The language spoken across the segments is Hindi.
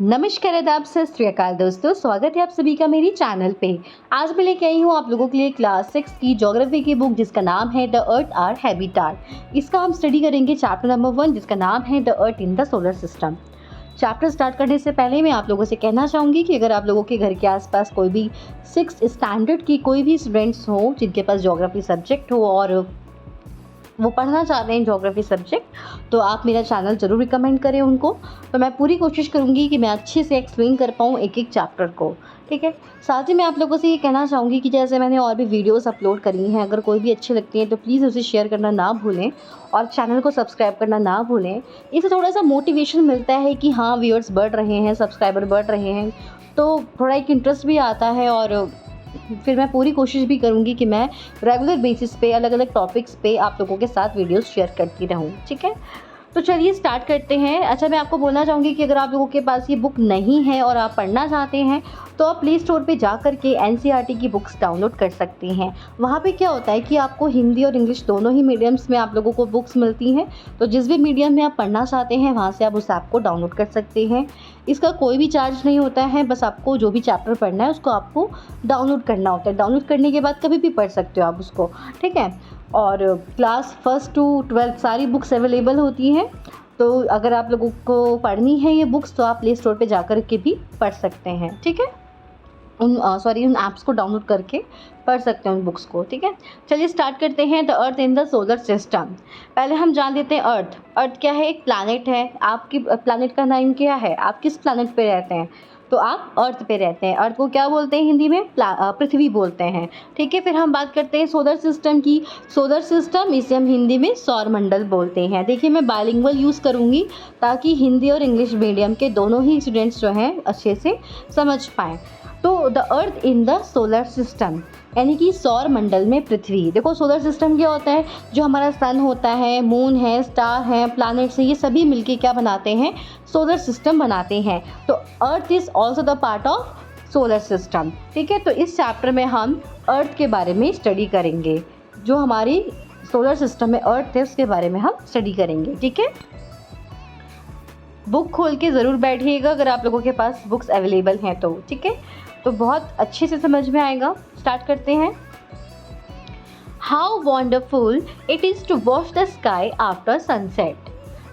नमस्कार, आदाब, सत श्री अकाल दोस्तों। स्वागत है आप सभी का मेरी चैनल पे। आज मैं लेके आई हूँ आप लोगों के लिए क्लास 6 की ज्योग्राफी की बुक जिसका नाम है द अर्थ आवर हैबिटाट। इसका हम स्टडी करेंगे चैप्टर नंबर 1 जिसका नाम है the earth in the solar system. Chapter start करने से पहले मैं आप लोगों से कहना चाहूँगी कि अगर आप लोगों के घर के आसपास कोई भी 6th स्टैंडर्ड की कोई भी स्टूडेंट्स हो जिनके पास ज्योग्राफी सब्जेक्ट हो और वो पढ़ना चाहते हैं ज्योग्राफी सब्जेक्ट, तो आप मेरा चैनल ज़रूर रिकमेंड करें उनको। तो मैं पूरी कोशिश करूँगी कि मैं अच्छे से एक्सप्लेन कर पाऊँ एक एक चैप्टर को, ठीक है। साथ ही मैं आप लोगों से ये कहना चाहूँगी कि जैसे मैंने और भी वीडियोस अपलोड करी हैं, अगर कोई भी अच्छी लगती हैं तो प्लीज़ उसे शेयर करना ना भूलें और चैनल को सब्सक्राइब करना ना भूलें। इससे थोड़ा सा मोटिवेशन मिलता है कि हाँ, व्यूअर्स बढ़ रहे हैं, सब्सक्राइबर बढ़ रहे हैं, तो थोड़ा एक इंटरेस्ट भी आता है और फिर मैं पूरी कोशिश भी करूँगी कि मैं रेगुलर बेसिस पे अलग अलग टॉपिक्स पे आप लोगों के साथ वीडियोस शेयर करती रहूँ, ठीक है। तो चलिए स्टार्ट करते हैं। अच्छा, मैं आपको बोलना चाहूँगी कि अगर आप लोगों के पास ये बुक नहीं है और आप पढ़ना चाहते हैं तो आप प्ले स्टोर पे जा कर के NCERT की बुक्स डाउनलोड कर सकते हैं। वहाँ पे क्या होता है कि आपको हिंदी और इंग्लिश दोनों ही मीडियम्स में आप लोगों को बुक्स मिलती हैं। तो जिस भी मीडियम में आप पढ़ना चाहते हैं वहाँ से आप उस ऐप को डाउनलोड कर सकते हैं। इसका कोई भी चार्ज नहीं होता है, बस आपको जो भी चैप्टर पढ़ना है उसको आपको डाउनलोड करना होता है। डाउनलोड करने के बाद कभी भी पढ़ सकते हो आप उसको, ठीक है। और क्लास 1 to 12 सारी बुक्स अवेलेबल होती हैं। तो अगर आप लोगों को पढ़नी है ये बुक्स तो आप प्ले स्टोर पे जाकर के भी पढ़ सकते हैं, ठीक है। उन ऐप्स को डाउनलोड करके पढ़ सकते हैं उन बुक्स को, ठीक है। चलिए स्टार्ट करते हैं। The earth in the solar system. पहले हम जान लेते हैं अर्थ। अर्थ क्या है? एक प्लैनेट है। आपकी प्लैनेट का नाम क्या है? आप किस प्लैनेट पे रहते हैं? तो आप अर्थ पे रहते हैं। अर्थ को क्या बोलते हैं हिंदी में? पृथ्वी बोलते हैं, ठीक है। फिर हम बात करते हैं सोलर सिस्टम की। सोलर सिस्टम इसे हम हिंदी में सौरमंडल बोलते हैं। देखिए, मैं बाइलिंगुअल यूज़ करूँगी ताकि हिंदी और इंग्लिश मीडियम के दोनों ही स्टूडेंट्स जो हैं अच्छे से समझ पाएँ। तो the earth in the solar system यानी कि सौर मंडल में पृथ्वी। देखो, सोलर सिस्टम क्या होता है? जो हमारा सन होता है, मून है, स्टार है, प्लैनेट्स है, ये सभी मिलके क्या बनाते हैं? सोलर सिस्टम बनाते हैं। तो earth is also the part of solar system, ठीक है। तो इस चैप्टर में हम अर्थ के बारे में स्टडी करेंगे। जो हमारी सोलर सिस्टम में अर्थ है उसके बारे में हम स्टडी करेंगे, ठीक है। बुक खोल के ज़रूर बैठिएगा अगर आप लोगों के पास बुक्स अवेलेबल हैं तो, ठीक है। तो बहुत अच्छे से समझ में आएगा। स्टार्ट करते हैं। How wonderful it is to watch the sky after sunset.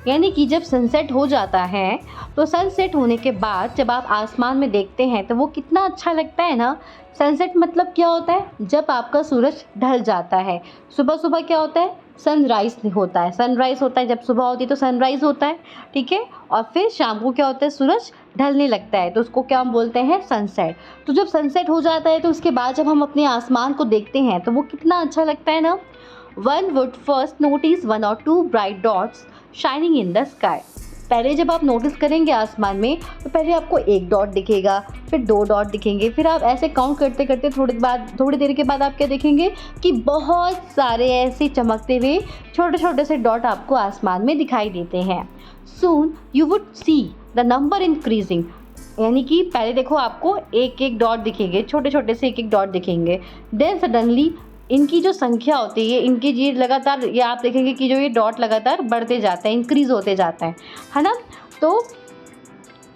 यानी कि जब सनसेट हो जाता है तो सनसेट होने के बाद जब आप आसमान में देखते हैं तो वो कितना अच्छा लगता है ना। सनसेट मतलब क्या होता है? जब आपका सूरज ढल जाता है। सुबह सुबह क्या होता है? सनराइज़ होता है। सनराइज़ होता है, जब सुबह होती है तो सनराइज़ होता है, ठीक है। और फिर शाम को क्या होता है? सूरज ढलने लगता है, तो उसको क्या हम बोलते हैं? सनसेट। तो जब सनसेट हो जाता है तो उसके बाद जब हम अपने आसमान को देखते हैं तो वो कितना अच्छा लगता है ना। One would first notice 1 or 2 bright dots shining in the sky. पहले जब आप नोटिस करेंगे आसमान में तो पहले आपको 1 डॉट दिखेगा, फिर 2 डॉट दिखेंगे, फिर आप ऐसे काउंट करते करते थोड़ी देर के बाद आप क्या देखेंगे कि बहुत सारे ऐसे चमकते हुए छोटे छोटे से डॉट आपको आसमान में दिखाई देते हैं। Soon you would see the number increasing. यानी कि पहले देखो आपको एक एक डॉट दिखेंगे, छोटे छोटे से एक एक डॉट दिखेंगे। देन सडनली इनकी जो संख्या होती है, इनकी ये लगातार, ये आप देखेंगे कि जो ये डॉट लगातार बढ़ते जाता है, इंक्रीज़ होते जाता है ना। तो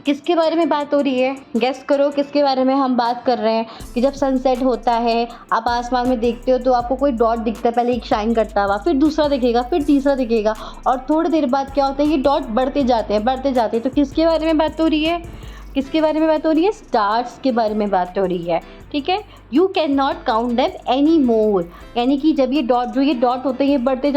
किसके बारे में बात हो रही है? गेस करो किसके बारे में हम बात कर रहे हैं। कि जब सनसेट होता है, आप आसमान में देखते हो तो आपको कोई डॉट दिखता है, पहले एक शाइन करता हुआ, फिर दूसरा दिखेगा, फिर तीसरा दिखेगा, और थोड़ी देर बाद क्या होता है? ये डॉट बढ़ते जाते हैं। तो किसके बारे में बात हो रही है? किसके बारे में बात हो रही है? स्टार्स के बारे में बात हो रही है, ठीक है। You can not count them any more. यानी कि जब ये डॉट होते हैं ये बढ़ते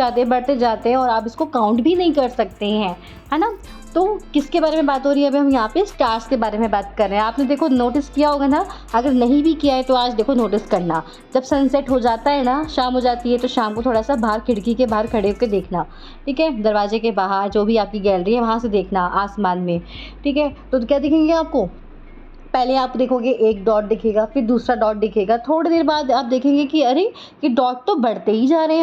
जाते हैं और आप इसको काउंट भी नहीं कर सकते हैं, है ना। तो किसके बारे में बात हो रही है? अभी हम यहाँ पे स्टार्स के बारे में बात कर रहे हैं। आपने देखो नोटिस किया होगा ना, अगर नहीं भी किया है तो आज देखो नोटिस करना। जब सनसेट हो जाता है ना, शाम हो जाती है, तो शाम को थोड़ा सा बाहर खिड़की के बाहर खड़े होकर देखना, ठीक है। दरवाजे के बाहर जो भी आपकी गैलरी है वहाँ से देखना आसमान में, ठीक है। तो क्या दिखेंगे आपको? पहले आप देखोगे एक डॉट दिखेगा, फिर दूसरा डॉट दिखेगा, थोड़ी देर बाद आप देखेंगे कि अरे ये डॉट तो बढ़ते ही जा रहे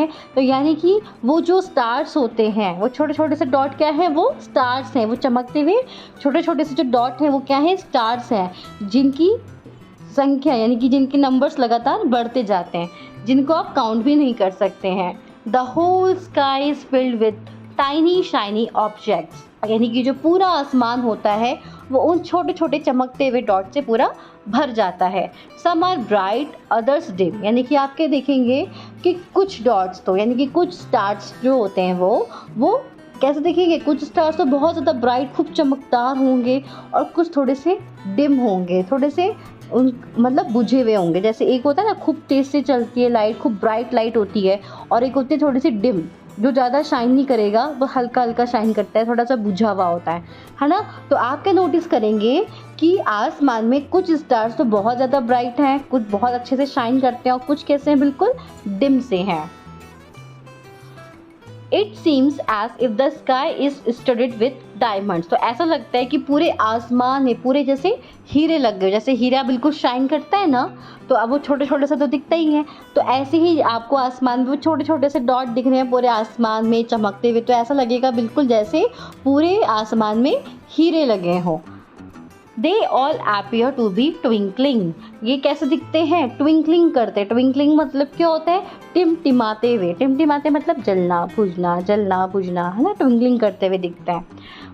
हैं। तो यानी कि वो जो स्टार्स होते हैं, वो छोटे छोटे से डॉट क्या है? वो स्टार्स हैं। वो चमकते हुए छोटे छोटे से जो डॉट हैं वो क्या है? स्टार्स हैं, जिनकी संख्या यानी कि जिनके नंबर्स लगातार बढ़ते जाते हैं, जिनको आप काउंट भी नहीं कर सकते हैं। The whole sky is filled with tiny shiny objects. यानी कि जो पूरा आसमान होता है वो उन छोटे छोटे चमकते हुए डॉट से पूरा भर जाता है। Some are bright others dim, यानी कि आपके देखेंगे कि कुछ डॉट्स तो यानी कि कुछ स्टार्स जो होते हैं वो कैसे देखेंगे, कुछ स्टार्स तो बहुत ज़्यादा ब्राइट खूब चमकदार होंगे और कुछ थोड़े से डिम होंगे, थोड़े से उन मतलब बुझे हुए होंगे। जैसे एक होता है ना खूब तेज से चलती है लाइट, खूब ब्राइट लाइट होती है, और एक होती है थोड़ी सी डिम जो ज़्यादा शाइन नहीं करेगा, वो हल्का हल्का शाइन करता है, थोड़ा सा बुझा हुआ होता है ना। तो आप क्या नोटिस करेंगे कि आसमान में कुछ स्टार्स तो बहुत ज़्यादा ब्राइट हैं, कुछ बहुत अच्छे से शाइन करते हैं और कुछ कैसे हैं, बिल्कुल डिम से हैं। It seems as if the sky is studded with diamonds, तो ऐसा लगता है कि पूरे आसमान में पूरे जैसे हीरे लग गए, जैसे हीरा बिल्कुल शाइन करता है ना, तो अब वो छोटे छोटे से तो दिखता ही है, तो ऐसे ही आपको आसमान में वो छोटे छोटे से डॉट दिख रहे हैं पूरे आसमान में चमकते हुए, तो ऐसा लगेगा बिल्कुल जैसे पूरे आसमान में हीरे लगे हों। They all appear to be twinkling, ये कैसे दिखते हैं, ट्विंकलिंग करते हैं। ट्विंकलिंग मतलब क्या होता है, टिमटिमाते हुए, टिमटिमाते मतलब जलना बुझना है ना, ट्विंकलिंग करते हुए दिखता है।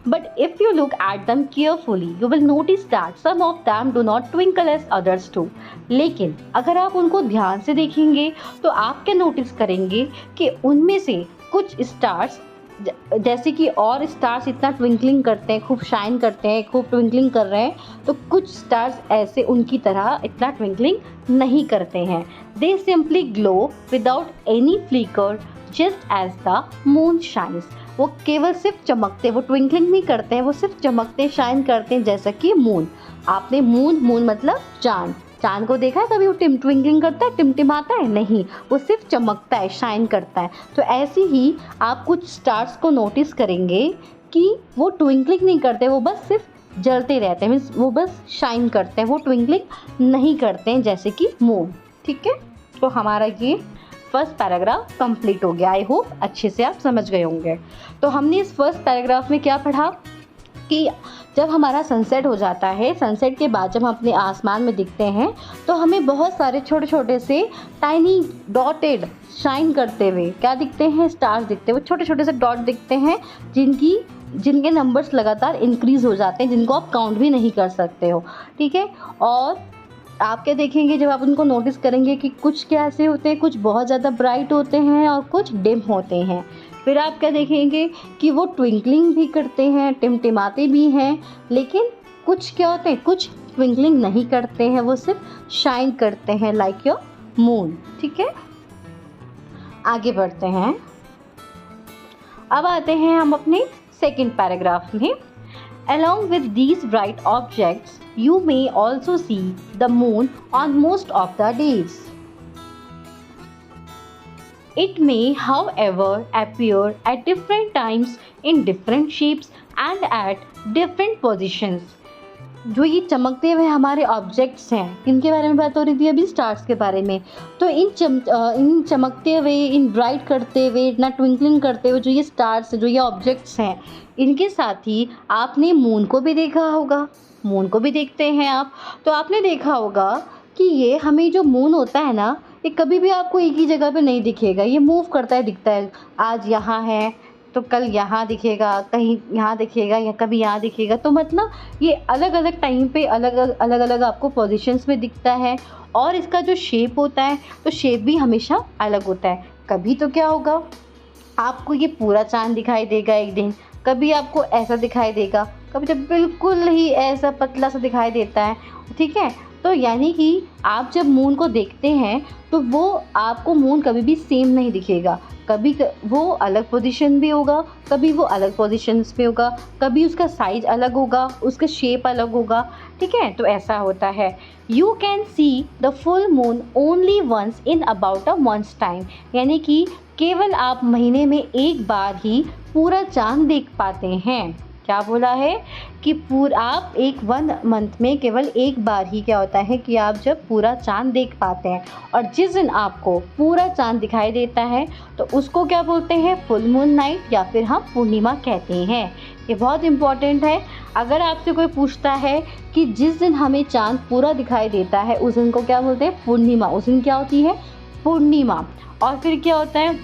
But if you look at them carefully you will notice that some of them do not twinkle as others do, लेकिन अगर आप उनको ध्यान से देखेंगे तो आप क्या नोटिस करेंगे कि उनमें से कुछ स्टार्स जैसे कि और स्टार्स इतना ट्विंकलिंग करते हैं, खूब शाइन करते हैं, खूब ट्विंकलिंग कर रहे हैं, तो कुछ स्टार्स ऐसे उनकी तरह इतना ट्विंकलिंग नहीं करते हैं। They simply glow without any flicker just as the moon shines, वो केवल सिर्फ चमकते, वो ट्विंकलिंग नहीं करते हैं, वो सिर्फ चमकते शाइन करते हैं जैसा कि मून। आपने मून मतलब चांद, चांद को देखा है कभी, वो ट्विंकलिंग करता है, टिमटिमाता है, नहीं, वो सिर्फ चमकता है, शाइन करता है। तो ऐसे ही आप कुछ स्टार्स को नोटिस करेंगे कि वो ट्विंकलिंग नहीं करते, वो बस सिर्फ जलते रहते हैं, मीन्स वो बस शाइन करते हैं, वो ट्विंकलिंग नहीं करते हैं जैसे कि मून। ठीक है, तो हमारा ये फर्स्ट पैराग्राफ कंप्लीट हो गया। आई होप अच्छे से आप समझ गए होंगे। तो हमने इस फर्स्ट पैराग्राफ में क्या पढ़ा कि जब हमारा सनसेट हो जाता है, सनसेट के बाद जब हम अपने आसमान में दिखते हैं तो हमें बहुत सारे छोटे छोटे से टाइनी डॉटेड शाइन करते हुए क्या दिखते हैं, स्टार्स दिखते हैं। वो छोटे छोटे से डॉट दिखते हैं जिनके नंबर्स लगातार इंक्रीज़ हो जाते हैं, जिनको आप काउंट भी नहीं कर सकते हो। ठीक है, और आप क्या देखेंगे जब आप उनको नोटिस करेंगे कि कुछ क्या ऐसे होते हैं, कुछ बहुत ज़्यादा ब्राइट होते हैं और कुछ डिम होते हैं। फिर आप क्या देखेंगे कि वो ट्विंकलिंग भी करते हैं, टिमटिमाते भी हैं, लेकिन कुछ क्या होते हैं, कुछ ट्विंकलिंग नहीं करते हैं, वो सिर्फ शाइन करते हैं लाइक योर मून। ठीक है, आगे बढ़ते हैं। अब आते हैं हम अपने सेकंड पैराग्राफ में। Along with these bright objects, you may also see the moon on most of the days. It may, however, appear at different times in different shapes and at different positions. जो ये चमकते हुए हमारे ऑब्जेक्ट्स हैं, इनके बारे में बात हो रही थी अभी, स्टार्स के बारे में। तो इन चमकते हुए, इन ब्राइट करते हुए, इतना ट्विंकलिंग करते हुए जो ये स्टार्स, जो ये ऑब्जेक्ट्स हैं, इनके साथ ही आपने मून को भी देखा होगा, मून को भी देखते हैं आप। तो आपने देखा होगा कि ये हमें जो मून होता है ना, ये कभी भी आपको एक ही जगह पे नहीं दिखेगा, ये मूव करता है, दिखता है। आज यहाँ है तो कल यहाँ दिखेगा, कहीं यहाँ दिखेगा या कभी यहाँ दिखेगा। तो मतलब ये अलग अलग टाइम पे अलग अलग आपको पोजीशंस में दिखता है। और इसका जो शेप होता है, तो शेप भी हमेशा अलग होता है। कभी तो क्या होगा, आपको ये पूरा चांद दिखाई देगा एक दिन, कभी आपको ऐसा दिखाई देगा, कभी तो बिल्कुल ही ऐसा पतला सा दिखाई देता है। ठीक है, तो यानी कि आप जब मून को देखते हैं तो वो आपको मून कभी भी सेम नहीं दिखेगा, कभी वो अलग पोजीशन भी होगा, कभी वो अलग पोजीशंस पे होगा, कभी उसका साइज अलग होगा, उसका शेप अलग होगा। ठीक है, तो ऐसा होता है। You can see the full moon only once in about a month's time, यानी कि केवल आप महीने में एक बार ही पूरा चांद देख पाते हैं। क्या बोला है कि आप एक 1 मंथ में केवल एक बार ही क्या होता है कि आप जब पूरा चांद देख पाते हैं। और जिस दिन आपको पूरा चांद दिखाई देता है तो उसको क्या बोलते हैं, फुल मून नाइट, या फिर हम पूर्णिमा कहते हैं। ये बहुत इम्पॉर्टेंट है। अगर आपसे कोई पूछता है कि जिस दिन हमें चांद पूरा दिखाई देता है उस दिन को क्या बोलते हैं, पूर्णिमा, उस दिन क्या होती है, पूर्णिमा। और फिर क्या होता है,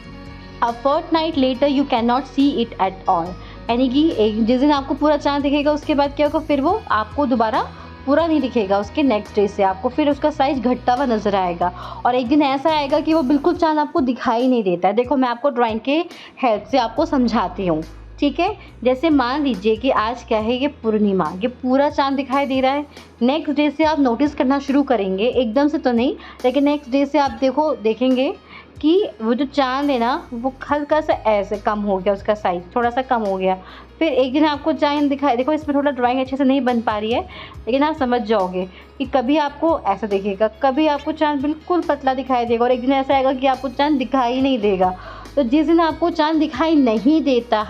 a fortnight later you can not see it at all, यानी कि एक जिस दिन आपको पूरा चाँद दिखेगा उसके बाद क्या होगा, फिर वो आपको दोबारा पूरा नहीं दिखेगा, उसके नेक्स्ट डे से आपको फिर उसका साइज़ घटता हुआ नज़र आएगा। और एक दिन ऐसा आएगा कि वो बिल्कुल चाँद आपको दिखाई नहीं देता है। देखो मैं आपको ड्राइंग के हेल्प से आपको समझाती हूँ, ठीक है। जैसे मान लीजिए कि आज क्या है, ये पूर्णिमा, ये पूरा चाँद दिखाई दे रहा है। नेक्स्ट डे से आप नोटिस करना शुरू करेंगे, एकदम से तो नहीं, लेकिन नेक्स्ट डे से आप देखेंगे कि वो जो चाँद है ना, वो हल्का सा ऐसे कम हो गया, उसका साइज़ थोड़ा सा कम हो गया। फिर एक दिन आपको चाँद दिखाई, देखो इसमें थोड़ा ड्राइंग अच्छे से नहीं बन पा रही है, लेकिन आप समझ जाओगे कि कभी आपको ऐसा दिखेगा, कभी आपको चाँद बिल्कुल पतला दिखाई देगा, और एक दिन ऐसा आएगा कि आपको चाँद दिखाई नहीं देगा। तो जिस दिन आपको चाँद दिखाई नहीं देता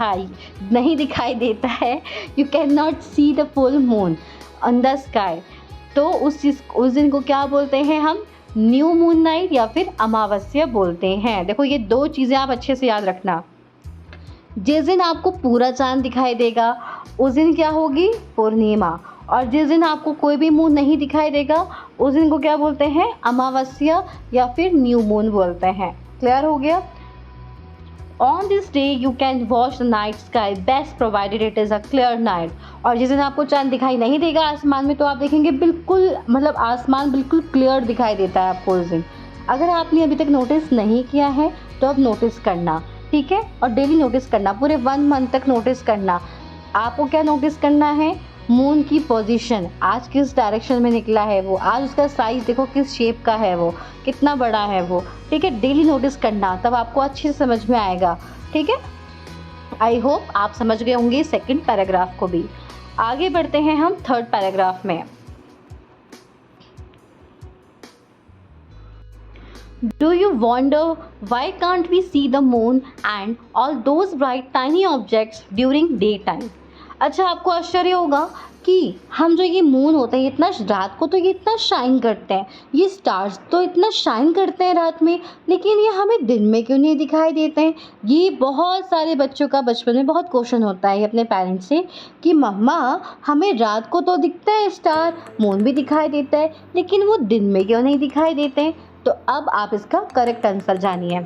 है, you can not C the full moon on the sky, तो उस दिन को क्या बोलते हैं हम, न्यू मून नाइट या फिर अमावस्या बोलते हैं। देखो ये दो चीज़ें आप अच्छे से याद रखना। जिस दिन आपको पूरा चाँद दिखाई देगा उस दिन क्या होगी, पूर्णिमा, और जिस दिन आपको कोई भी मून नहीं दिखाई देगा उस दिन को क्या बोलते हैं, अमावस्या या फिर न्यू मून बोलते हैं। क्लियर हो गया। On this day you can watch the night sky best provided it is a clear night। और जिस दिन आपको चाँद दिखाई नहीं देगा आसमान में, तो आप देखेंगे बिल्कुल, मतलब आसमान बिल्कुल क्लियर दिखाई देता है आपको उस दिन। अगर आपने अभी तक नोटिस नहीं किया है तो अब नोटिस करना, ठीक है, और डेली नोटिस करना, पूरे 1 मंथ तक नोटिस करना। आपको क्या नोटिस करना है, मून की पोजीशन, आज किस डायरेक्शन में निकला है वो, आज उसका साइज़ देखो किस शेप का है, वो कितना बड़ा है वो, ठीक है। डेली नोटिस करना, तब आपको अच्छे से समझ में आएगा, ठीक है। आई होप आप समझ गए होंगे सेकंड पैराग्राफ को भी। आगे बढ़ते हैं हम थर्ड पैराग्राफ में। Do you wonder why can't we see the moon and all those bright tiny objects during daytime? अच्छा, आपको आश्चर्य होगा कि हम जो ये मून होते हैं, इतना रात को तो ये इतना शाइन करते हैं, ये स्टार्स तो इतना शाइन करते हैं रात में, लेकिन ये हमें दिन में क्यों नहीं दिखाई देते हैं। ये बहुत सारे बच्चों का बचपन में बहुत क्वेश्चन होता है अपने पेरेंट्स से कि मम्मा हमें रात को तो दिखता है स्टार, मून भी दिखाई देता है, लेकिन वो दिन में क्यों नहीं दिखाई देते हैं। तो अब आप इसका करेक्ट आंसर जानिए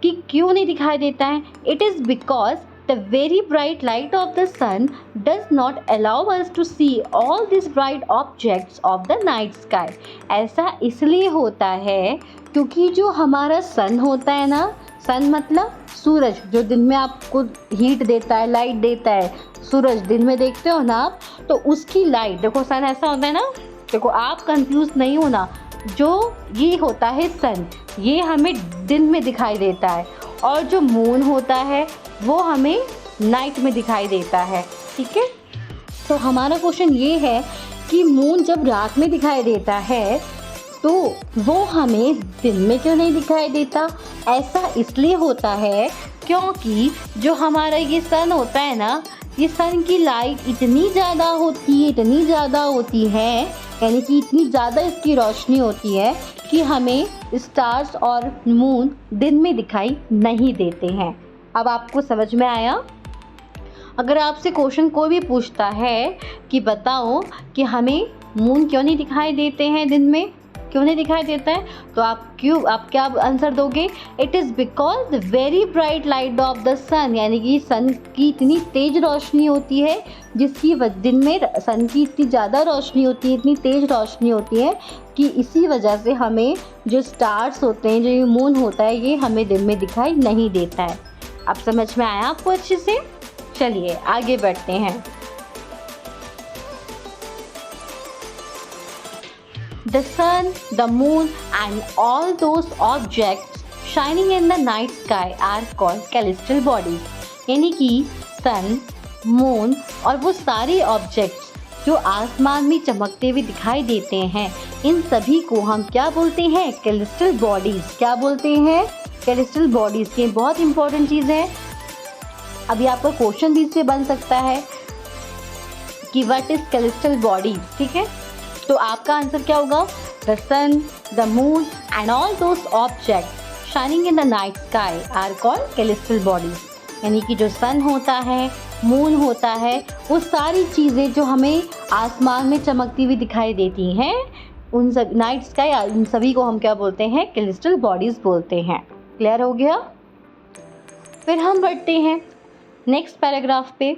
कि क्यों नहीं दिखाई देता है। It is because the very bright light of the sun does not allow us to see all these bright objects of the night sky। ऐसा इसलिए होता है क्योंकि जो हमारा सन होता है ना, सन मतलब सूरज, जो दिन में आपको हीट देता है, लाइट देता है, सूरज दिन में देखते हो ना आप, तो उसकी लाइट, देखो सन ऐसा होता है ना, देखो आप कंफ्यूज नहीं होना, जो ये होता है सन, ये हमें दिन में दिखाई देता है, और जो मून होता है वो हमें नाइट में दिखाई देता है, ठीक है। तो हमारा क्वेश्चन ये है कि मून जब रात में दिखाई देता है तो वो हमें दिन में क्यों नहीं दिखाई देता। ऐसा इसलिए होता है क्योंकि जो हमारा ये सन होता है ना, ये सन की लाइट इतनी ज़्यादा होती है, यानी कि इतनी ज़्यादा इसकी रोशनी होती है कि हमें स्टार्स और मून दिन में दिखाई नहीं देते हैं। अब आपको समझ में आया। अगर आपसे क्वेश्चन कोई भी पूछता है कि बताओ कि हमें मून क्यों नहीं दिखाई देते हैं, दिन में क्यों नहीं दिखाई देता है, तो आप क्या आंसर दोगे। It is because the very bright light of the sun, यानी कि सन की इतनी तेज़ रोशनी होती है, जिसकी दिन में सन की इतनी ज़्यादा रोशनी होती है, इतनी तेज़ रोशनी होती है कि इसी वजह से हमें जो स्टार्स होते हैं, जो ये मून होता है, ये हमें दिन में दिखाई नहीं देता है। अब समझ में आया आपको अच्छे से। चलिए आगे बढ़ते हैं। The sun, the moon and all those objects shining in the night sky are called celestial bodies। यानी कि सन, मून और वो सारे ऑब्जेक्ट्स जो आसमान में चमकते हुए दिखाई देते हैं, इन सभी को हम क्या बोलते हैं, कैलेस्ट्रल बॉडीज़। क्या बोलते हैं, कैलेस्ट्रल बॉडीज़। ये बहुत इंपॉर्टेंट चीज़ है। अभी आपका क्वेश्चन भी इससे बन सकता है कि व्हाट इज़ कैलेस्ट्रल बॉडीज़, ठीक है। तो आपका आंसर क्या होगा, the sun, the moon and all those object shining in the night sky are called celestial bodies. यानी कि जो सन होता है, मून होता है, वो सारी चीज़ें जो हमें आसमान में चमकती हुई दिखाई देती हैं, उन सब नाइट स्काई, उन सभी को हम क्या बोलते हैं, कैलेस्ट्रल बॉडीज़ बोलते हैं। क्लियर हो गया। फिर हम बढ़ते हैं नेक्स्ट पैराग्राफ पे।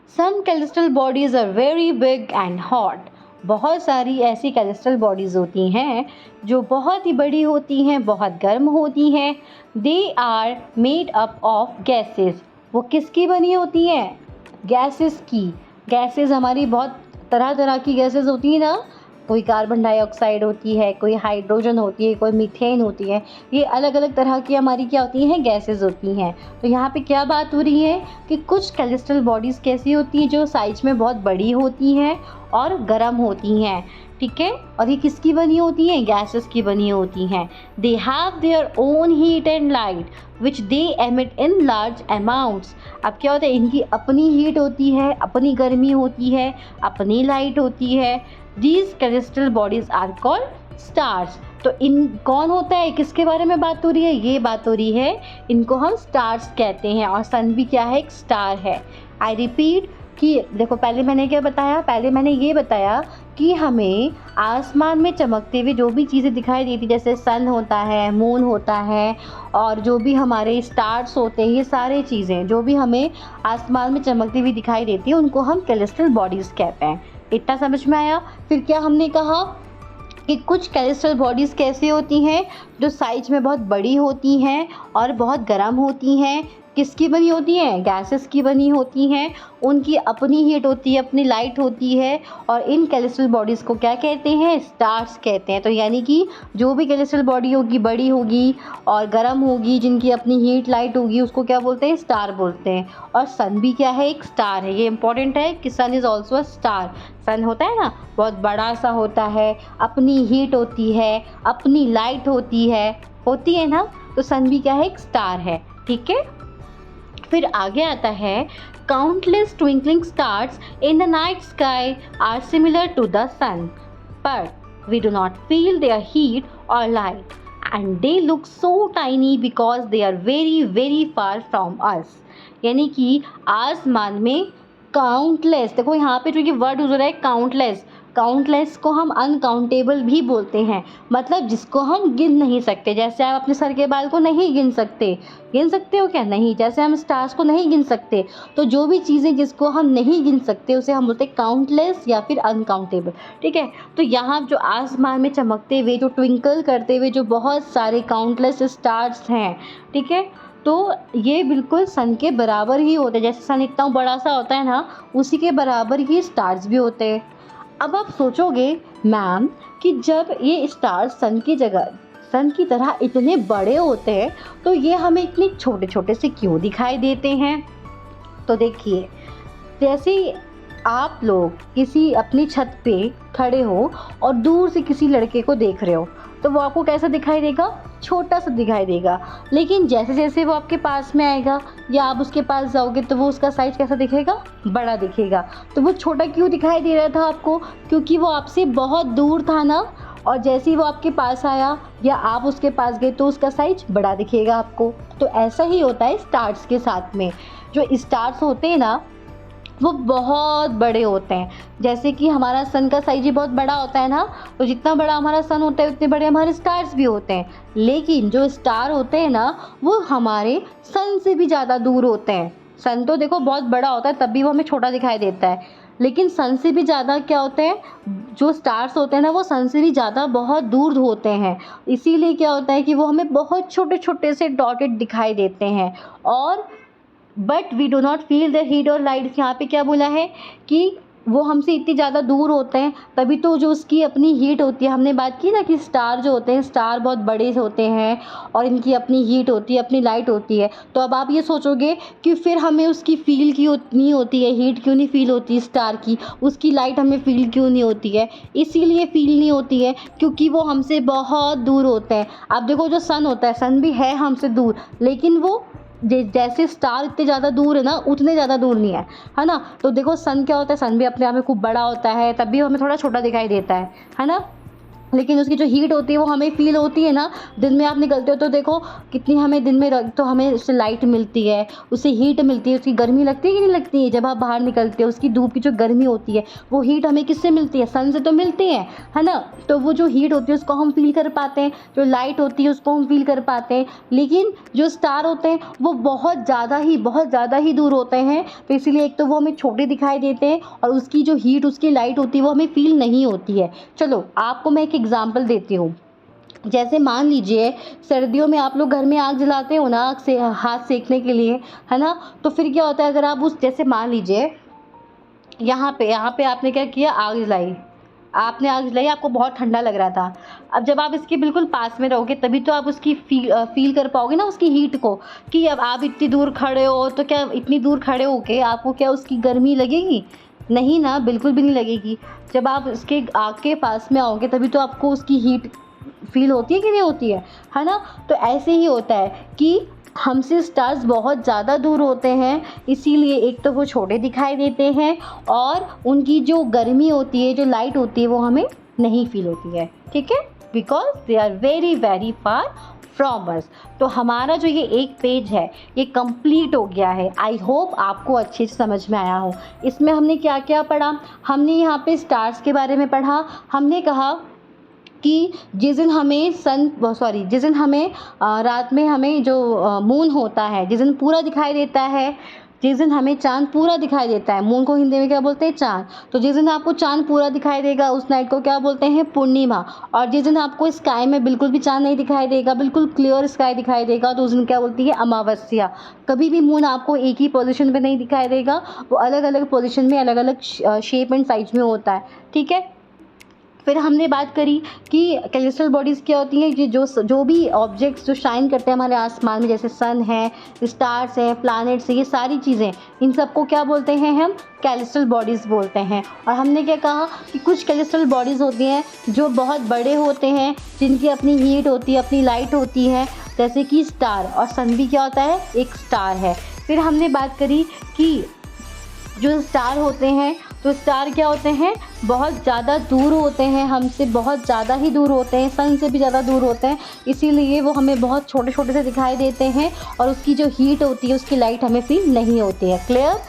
Some celestial bodies are very big and hot. बहुत सारी ऐसी कैलेस्ट्रल बॉडीज़ होती हैं जो बहुत ही बड़ी होती हैं, बहुत गर्म होती हैं। They are made up of gases. वो किसकी बनी होती हैं? गैसेस की। गैसेस हमारी बहुत तरह तरह की गैसेस होती हैं ना, कोई कार्बन डाइऑक्साइड होती है, कोई हाइड्रोजन होती है, कोई मीथेन होती है। ये अलग अलग तरह की हमारी क्या होती हैं? गैसेस होती हैं। तो यहाँ पे क्या बात हो रही है कि कुछ कैलेस्ट्रल बॉडीज़ कैसी होती हैं जो साइज में बहुत बड़ी होती हैं और गर्म होती हैं, ठीक है। और ये किसकी बनी होती हैं? गैसेस की बनी होती हैं। They have their own heat and light which they emit in large amounts. अब क्या होता है, इनकी अपनी हीट होती है, अपनी गर्मी होती है, अपनी लाइट होती है। These celestial bodies are called stars. तो इन कौन होता है, किसके बारे में बात हो रही है? ये बात हो रही है, इनको हम स्टार्स कहते हैं। और सन भी क्या है? एक स्टार है। आई रिपीट कि देखो, पहले मैंने क्या बताया? पहले मैंने ये बताया कि हमें आसमान में चमकते हुए जो भी चीज़ें दिखाई देती, जैसे सन होता है, मून होता है, और जो भी हमारे स्टार्स होते हैं, ये सारे चीज़ें जो भी हमें आसमान में चमकती हुई दिखाई देती हैं, उनको हम कैलेस्ट्रल बॉडीज़ कहते हैं। इतना समझ में आया? फिर क्या हमने कहा कि कुछ कैलेस्ट्रल बॉडीज़ कैसी होती हैं जो साइज में बहुत बड़ी होती हैं और बहुत गर्म होती हैं। किसकी बनी होती हैं? गैसेस की बनी होती हैं। उनकी अपनी हीट होती है, अपनी लाइट होती है। और इन कैलेस्ट्रल बॉडीज़ को क्या कहते हैं? स्टार्स कहते हैं। तो यानी कि जो भी कैलेस्ट्रल बॉडी होगी, बड़ी होगी और गर्म होगी, जिनकी अपनी हीट लाइट होगी, उसको क्या बोलते हैं? स्टार बोलते हैं। और सन भी क्या है? एक स्टार है। ये इंपॉर्टेंट है कि सन इज़ ऑल्सो अ स्टार। सन होता है ना, बहुत बड़ा सा होता है, अपनी हीट होती है, अपनी लाइट होती है ना। तो सन भी क्या है? एक स्टार है, ठीक है। फिर आगे आता है, countless twinkling stars in the night sky are similar to the sun, but we do not feel their heat और light and they look so tiny because they are very very far from us. यानी कि आसमान में काउंटलेस, देखो यहाँ पे जो ये वर्ड यूज हो रहा है काउंटलेस, काउंटलेस को हम अनकाउंटेबल भी बोलते हैं, मतलब जिसको हम गिन नहीं सकते। जैसे आप अपने सर के बाल को नहीं गिन सकते, गिन सकते हो क्या? नहीं। जैसे हम स्टार्स को नहीं गिन सकते, तो जो भी चीज़ें जिसको हम नहीं गिन सकते उसे हम बोलते हैं काउंटलेस या फिर अनकाउंटेबल, ठीक है। तो यहाँ जो आसमान में चमकते हुए, जो ट्विंकल करते हुए जो बहुत सारे काउंटलेस स्टार्स हैं, ठीक है, तो ये बिल्कुल सन के बराबर ही होते हैं। जैसे सन इतना बड़ा सा होता है ना, उसी के बराबर ही स्टार्स भी होते हैं। अब आप सोचोगे मैम कि जब ये स्टार्स सन की जगह, सन की तरह इतने बड़े होते हैं, तो ये हमें इतने छोटे छोटे से क्यों दिखाई देते हैं? तो देखिए, जैसे आप लोग किसी अपनी छत पे खड़े हो और दूर से किसी लड़के को देख रहे हो, तो वो आपको कैसा दिखाई देगा? छोटा सा दिखाई देगा। लेकिन जैसे जैसे वो आपके पास में आएगा या आप उसके पास जाओगे, तो वो उसका साइज कैसा दिखेगा? बड़ा दिखेगा। तो वो छोटा क्यों दिखाई दे रहा था आपको? क्योंकि वो आपसे बहुत दूर था ना, और जैसे ही वो आपके पास आया या आप उसके पास गए, तो उसका साइज बड़ा दिखेगा आपको। तो ऐसा ही होता है स्टार्स के साथ में। जो स्टार्स होते हैं ना, वो बहुत बड़े होते हैं। जैसे कि हमारा सन का साइज ही बहुत बड़ा होता है ना, तो जितना बड़ा हमारा सन होता है उतने बड़े हमारे स्टार्स भी होते हैं। लेकिन जो स्टार होते हैं ना, वो हमारे सन से भी ज़्यादा दूर होते हैं। सन तो देखो बहुत बड़ा होता है, तब भी वो हमें छोटा दिखाई देता है, लेकिन सन से भी ज़्यादा क्या होते हैं, जो स्टार्स होते हैं ना, वो सन से भी ज़्यादा बहुत दूर होते हैं। इसीलिए क्या होता है कि वो हमें बहुत छोटे छोटे से डॉटेड दिखाई देते हैं। और but we do not feel the heat और लाइट। यहाँ पे क्या बोला है कि वो हमसे इतनी ज़्यादा दूर होते हैं, तभी तो जो उसकी अपनी हीट होती है, हमने बात की ना कि स्टार जो होते हैं, स्टार बहुत बड़े होते हैं और इनकी अपनी हीट होती है, अपनी लाइट होती है। तो अब आप ये सोचोगे कि फिर हमें उसकी फील क्यों नहीं होती है, हीट क्यों नहीं फील होती स्टार की, उसकी लाइट हमें फील क्यों नहीं होती है? इसीलिए फील नहीं होती है क्योंकि वो हमसे बहुत दूर होते हैं। अब देखो, जो सन होता है, सन भी है हमसे दूर, लेकिन वो जैसे स्टार इतने ज़्यादा दूर है ना, उतने ज़्यादा दूर नहीं है ना। तो देखो सन क्या होता है, सन भी अपने आप में खूब बड़ा होता है, तब भी हमें थोड़ा छोटा दिखाई देता है ना। लेकिन उसकी जो हीट होती है वो हमें फ़ील होती है ना। दिन में आप निकलते हो तो देखो कितनी हमें दिन में तो हमें उससे लाइट मिलती है, उससे हीट मिलती है, उसकी गर्मी लगती है कि नहीं लगती है? जब आप बाहर निकलते हो उसकी धूप की जो गर्मी होती है वो हीट हमें किससे मिलती है? सन से तो मिलती है ना? तो वो जो हीट होती है उसको हम फ़ील कर पाते हैं, जो लाइट होती है उसको हम फ़ील कर पाते हैं। लेकिन जो स्टार होते हैं वो बहुत ज़्यादा ही दूर होते हैं, तो इसीलिए एक तो वो हमें छोटे दिखाई देते हैं और उसकी जो हीट, उसकी लाइट होती है वो हमें फ़ील नहीं होती है। चलो आपको मैं एक एग्ज़ाम्पल देती हूँ। जैसे मान लीजिए सर्दियों में आप लोग घर में आग जलाते हो ना, आग से हाथ सेकने के लिए, है ना? तो फिर क्या होता है, अगर आप उस जैसे मान लीजिए यहाँ पे आपने क्या किया, आग जलाई। आपने आग जलाई, आपको बहुत ठंडा लग रहा था। अब जब आप इसके बिल्कुल पास में रहोगे तभी तो आप उसकी फ़ील कर पाओगे ना उसकी हीट को, कि अब आप इतनी दूर खड़े हो तो क्या इतनी दूर खड़े होके आपको क्या उसकी गर्मी लगेगी? नहीं ना, बिल्कुल भी नहीं लगेगी। जब आप इसके आग के पास में आओगे तभी तो आपको उसकी हीट फ़ील होती है कि नहीं होती है ना? तो ऐसे ही होता है कि हमसे स्टार्स बहुत ज़्यादा दूर होते हैं, इसीलिए एक तो वो छोटे दिखाई देते हैं और उनकी जो गर्मी होती है, जो लाइट होती है वो हमें नहीं फ़ील होती है, ठीक है? Because they are very far from us. तो हमारा जो ये एक पेज है ये कंप्लीट हो गया है। आई होप आपको अच्छे से समझ में आया हो। इसमें हमने क्या-क्या पढ़ा? हमने यहाँ पे स्टार्स के बारे में पढ़ा। हमने कहा कि जिस दिन हमें रात में हमें जो मून होता है, जिस दिन पूरा दिखाई देता है, जिस दिन हमें चाँद पूरा दिखाई देता है, मून को हिंदी में क्या बोलते हैं? चाँद। तो जिस दिन आपको चाँद पूरा दिखाई देगा उस नाइट को क्या बोलते हैं? पूर्णिमा। और जिस दिन आपको स्काई में बिल्कुल भी चाँद नहीं दिखाई देगा, बिल्कुल क्लियर स्काई दिखाई देगा, तो उस दिन क्या बोलती है? अमावस्या। कभी भी मून आपको एक ही पोज़ीशन पे नहीं दिखाई देगा, वो अलग-अलग पोज़ीशन में अलग-अलग शेप एंड साइज़ में होता है, ठीक है? फिर हमने बात करी कि कैल्स्ट्रल बॉडीज़ क्या होती हैं, ये जो भी ऑब्जेक्ट्स जो शाइन करते हैं हमारे आसमान में, जैसे सन है, स्टार्स हैं, प्लैनेट्स हैं, ये सारी चीज़ें, इन सबको क्या बोलते हैं हम? कैल्स्ट्रल बॉडीज़ बोलते हैं। और हमने क्या कहा कि कुछ कैल्स्ट्रल बॉडीज़ होती हैं जो बहुत बड़े होते हैं, जिनकी अपनी हीट होती है, अपनी लाइट होती है, जैसे कि स्टार। और सन भी क्या होता है? एक स्टार है। फिर हमने बात करी कि जो स्टार होते हैं, तो स्टार क्या होते हैं? बहुत ज़्यादा दूर होते हैं, हमसे बहुत ज़्यादा ही दूर होते हैं, सन से भी ज़्यादा दूर होते हैं, इसीलिए वो हमें बहुत छोटे-छोटे से दिखाई देते हैं और उसकी जो हीट होती है, उसकी लाइट हमें फ़ील नहीं होती है। क्लियर?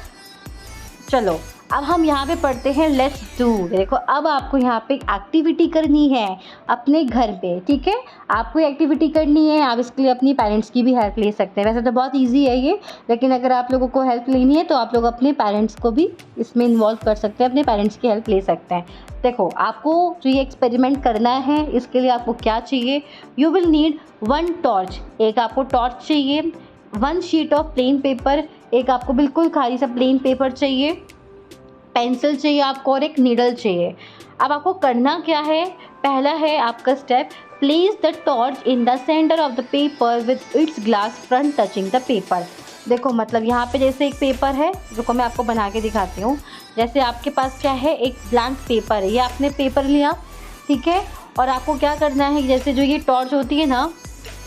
चलो अब हम यहाँ पे पढ़ते हैं लेट्स डू। देखो अब आपको यहाँ पे एक्टिविटी करनी है अपने घर पे, ठीक है? आपको एक्टिविटी करनी है, आप इसके लिए अपनी पेरेंट्स की भी हेल्प ले सकते हैं। वैसे तो बहुत इजी है ये, लेकिन अगर आप लोगों को हेल्प लेनी है तो आप लोग अपने पेरेंट्स को भी इसमें इन्वॉल्व कर सकते हैं, अपने पेरेंट्स की हेल्प ले सकते हैं। देखो आपको जो ये एक्सपेरिमेंट करना है इसके लिए आपको क्या चाहिए? यू विल नीड 1 टॉर्च, एक आपको टॉर्च चाहिए, 1 शीट ऑफ प्लेन पेपर, एक आपको बिल्कुल खाली सा प्लेन पेपर चाहिए, पेंसिल चाहिए आपको और एक नीडल चाहिए। अब आपको करना क्या है? पहला है आपका step, place the torch in the centre of the paper with its glass front touching the paper. देखो मतलब यहाँ पे जैसे एक पेपर है, रुको मैं आपको बना के दिखाती हूँ। जैसे आपके पास क्या है, एक ब्लैंक पेपर है, ये आपने पेपर लिया, ठीक है? और आपको क्या करना है, जैसे जो ये टॉर्च होती है ना,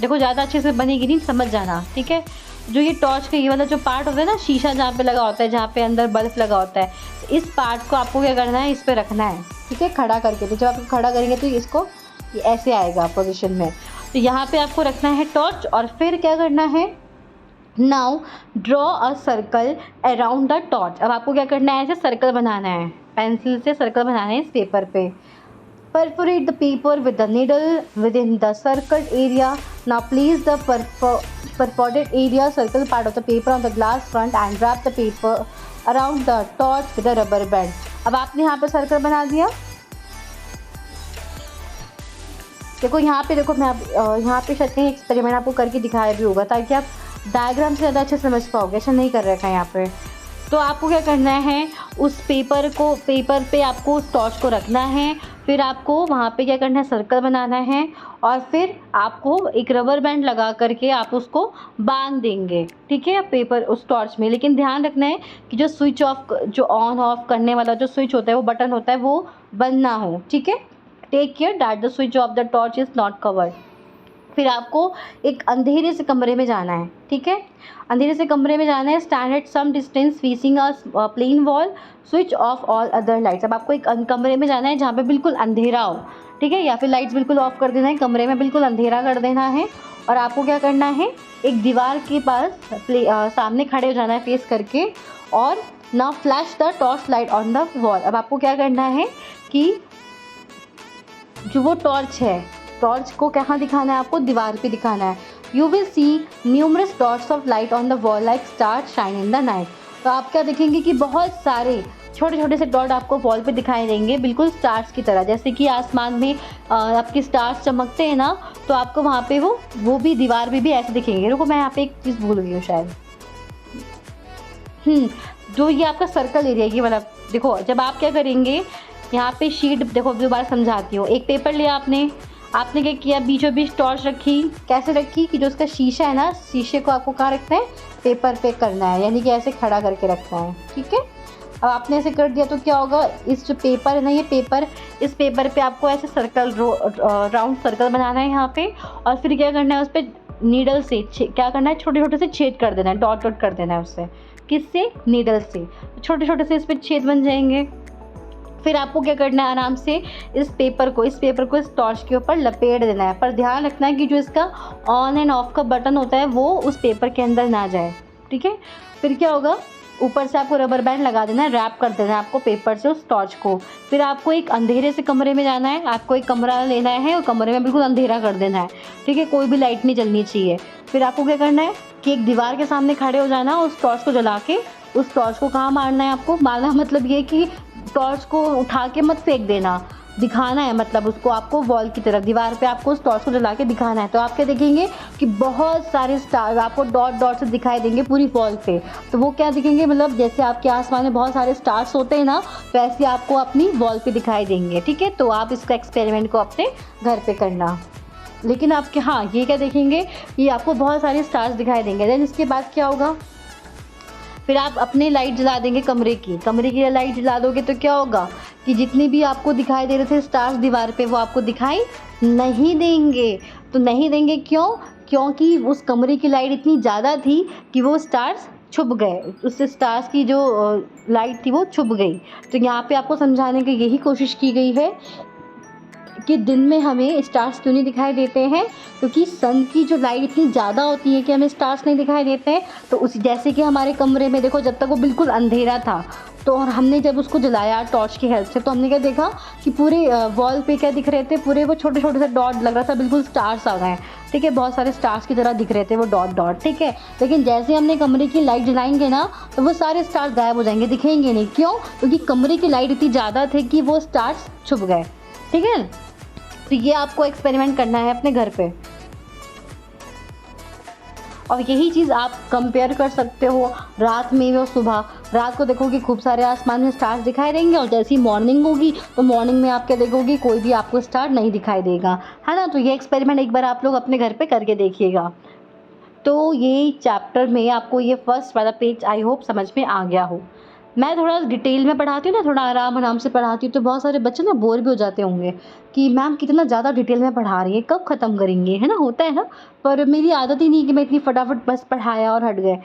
देखो ज़्यादा अच्छे से बनेगी नहीं, समझ जाना, ठीक है? जो ये टॉर्च का ये वाला जो पार्ट होता है ना, शीशा जहाँ पे लगा होता है, जहाँ पे अंदर बल्ब लगा होता है, इस पार्ट को आपको क्या करना है, इस पे रखना है, ठीक है? खड़ा करके। तो जब आप खड़ा करेंगे तो इसको ये ऐसे आएगा पोजीशन में। तो यहाँ पे आपको रखना है टॉर्च और फिर क्या करना है, now draw a circle around the torch. अब आपको क्या करना है, ऐसे सर्कल बनाना है, पेंसिल से सर्कल बनाना है इस पेपर पे। Perforate the paper with the needle within the circled area. Now place the perforated area circle part of the paper on the glass front and wrap the paper around the torch with a rubber band. अब आपने यहाँ पे सर्कल बना दिया। देखो यहाँ पे, देखो मैं यहाँ पे शायद कहीं एक्सपेरिमेंट आपको करके दिखाया भी होगा ताकि आप डायग्राम से ज़्यादा अच्छे समझ पाओगे। ऐसा नहीं कर रखा है यहाँ पे। तो आपको क्या करना है, उस पेपर पे आपको उस टॉर्च को रखना है, फिर आपको वहाँ पे क्या करना है, सर्कल बनाना है और फिर आपको एक रबर बैंड लगा करके आप उसको बांध देंगे, ठीक है? पेपर उस टॉर्च में। लेकिन ध्यान रखना है कि जो स्विच ऑफ, जो ऑन ऑफ करने वाला जो स्विच होता है, वो बटन होता है, वो बंद ना हो, ठीक है? Take care that the switch of the torch is not covered. फिर आपको एक अंधेरे से कमरे में जाना है, ठीक है? अंधेरे से कमरे में जाना है। Stand at some distance facing a plain wall, switch off all other lights. अब आपको एक कमरे में जाना है जहाँ पे बिल्कुल अंधेरा हो, ठीक है, या फिर लाइट्स बिल्कुल ऑफ कर देना है, कमरे में बिल्कुल अंधेरा कर देना है। और आपको क्या करना है, एक दीवार के पास सामने खड़े हो जाना है फेस करके, और now flash the torch light on the wall. अब आपको क्या करना है कि जो वो टॉर्च है, टॉर्च को कहाँ दिखाना है, आपको दीवार पे दिखाना है। You will see numerous dots of light on the wall like stars shine in the night. तो आप क्या देखेंगे कि बहुत सारे छोटे छोटे से डॉट आपको वॉल पे दिखाई देंगे, बिल्कुल स्टार्स की तरह। जैसे कि आसमान में आपके स्टार्स चमकते हैं ना, तो आपको वहाँ पे वो भी दीवार पे भी ऐसे दिखेंगे। रुको, मैं यहाँ पे एक चीज़ भूल गई हूँ शायद। जो ये आपका सर्कल एरिया, ये वाला देखो, जब आप क्या करेंगे, यहाँ पे शीट देखो, दोबारा समझाती हूँ। एक पेपर लिया आपने क्या किया, बीचों बीच टॉर्च रखी। कैसे रखी कि जो उसका शीशा है ना, शीशे को आपको कहाँ रखना है, पेपर पे करना है, यानी कि ऐसे खड़ा करके रखना है। ठीक है, अब आपने ऐसे कर दिया तो क्या होगा, इस जो पेपर है ना, ये पेपर, इस पेपर पे आपको ऐसे सर्कल राउंड सर्कल बनाना है यहाँ पे। और फिर क्या करना है, उस पर नीडल से क्या करना है, छोटे छोटे से छेद कर देना है, डॉट डॉट कर देना है उससे। किससे, नीडल से। छोटे छोटे से इस पर छेद बन जाएंगे। फिर आपको क्या करना है, आराम से इस पेपर को इस टॉर्च के ऊपर लपेट देना है। पर ध्यान रखना है कि जो इसका ऑन एंड ऑफ का बटन होता है वो उस पेपर के अंदर ना जाए। ठीक है, फिर क्या होगा, ऊपर से आपको रबर बैंड लगा देना है, रैप कर देना है आपको पेपर से उस टॉर्च को। फिर आपको एक अंधेरे से कमरे में जाना है, आपको एक कमरा लेना है और कमरे में बिल्कुल अंधेरा कर देना है। ठीक है, कोई भी लाइट नहीं जलनी चाहिए। फिर आपको क्या करना है कि एक दीवार के सामने खड़े हो जाना, उस टॉर्च को जला के उस टॉर्च को कहाँ मारना है, आपको मारना मतलब ये कि टॉर्च को उठा के मत फेंक देना, दिखाना है, मतलब उसको आपको वॉल की तरफ, दीवार पे आपको उस टॉर्च को जला के दिखाना है। तो आप क्या देखेंगे कि बहुत सारे स्टार आपको डॉट डॉट से दिखाई देंगे पूरी वॉल पे। तो वो क्या दिखेंगे, मतलब जैसे आपके आसमान में बहुत सारे स्टार्स होते हैं ना, वैसे आपको अपनी वॉल पे दिखाई देंगे। ठीक है, तो आप इसका एक्सपेरिमेंट को अपने घर पे करना। लेकिन आपके हाँ, ये क्या देखेंगे, ये आपको बहुत सारे स्टार्स दिखाई देंगे। देन इसके बाद क्या होगा, फिर आप अपनी लाइट जला देंगे, कमरे की लाइट जला दोगे तो क्या होगा कि जितनी भी आपको दिखाई दे रहे थे स्टार्स दीवार पे, वो आपको दिखाई नहीं देंगे। तो नहीं देंगे क्यों, क्योंकि उस कमरे की लाइट इतनी ज़्यादा थी कि वो स्टार्स छुप गए, उससे स्टार्स की जो लाइट थी वो छुप गई। तो यहाँ पे आपको समझाने की यही कोशिश की गई है कि दिन में हमें स्टार्स क्यों नहीं दिखाई देते हैं, क्योंकि सन की जो लाइट इतनी ज़्यादा होती है कि हमें स्टार्स नहीं दिखाई देते हैं। तो उसी जैसे कि हमारे कमरे में देखो, जब तक वो बिल्कुल अंधेरा था, तो और हमने जब उसको जलाया टॉर्च की हेल्प से, तो हमने क्या देखा कि पूरे वॉल पे क्या दिख रहे थे, पूरे वो छोटे छोटे से डॉट लग रहा था, बिल्कुल स्टार्स आ गए। ठीक है, बहुत सारे स्टार्स की तरह दिख रहे थे वो डॉट डॉट। ठीक है, लेकिन जैसे हमने कमरे की लाइट जलाएंगे ना, तो वो सारे स्टार्स गायब हो जाएंगे, दिखेंगे नहीं। क्यों, क्योंकि कमरे की लाइट इतनी ज़्यादा थी कि वो स्टार्स छुप गए। ठीक है, तो ये आपको एक्सपेरिमेंट करना है अपने घर पे, और यही चीज़ आप कंपेयर कर सकते हो रात में और सुबह। रात को देखोगे खूब सारे आसमान में स्टार्स दिखाई देंगे, और जैसी मॉर्निंग होगी तो मॉर्निंग में आप क्या देखोगे, कोई भी आपको स्टार नहीं दिखाई देगा, है ना। तो ये एक्सपेरिमेंट एक बार आप लोग अपने घर पे करके देखिएगा। तो ये चैप्टर में आपको ये फर्स्ट वाला पेज आई होप समझ में आ गया हो। मैं थोड़ा डिटेल में पढ़ाती हूँ ना, थोड़ा आराम से पढ़ाती हूँ, तो बहुत सारे बच्चे ना बोर भी हो जाते होंगे कि मैम कितना ज़्यादा डिटेल में पढ़ा रही है, कब ख़त्म करेंगे, है ना, होता है ना। पर मेरी आदत ही नहीं कि मैं इतनी फटाफट बस पढ़ाया और हट गए।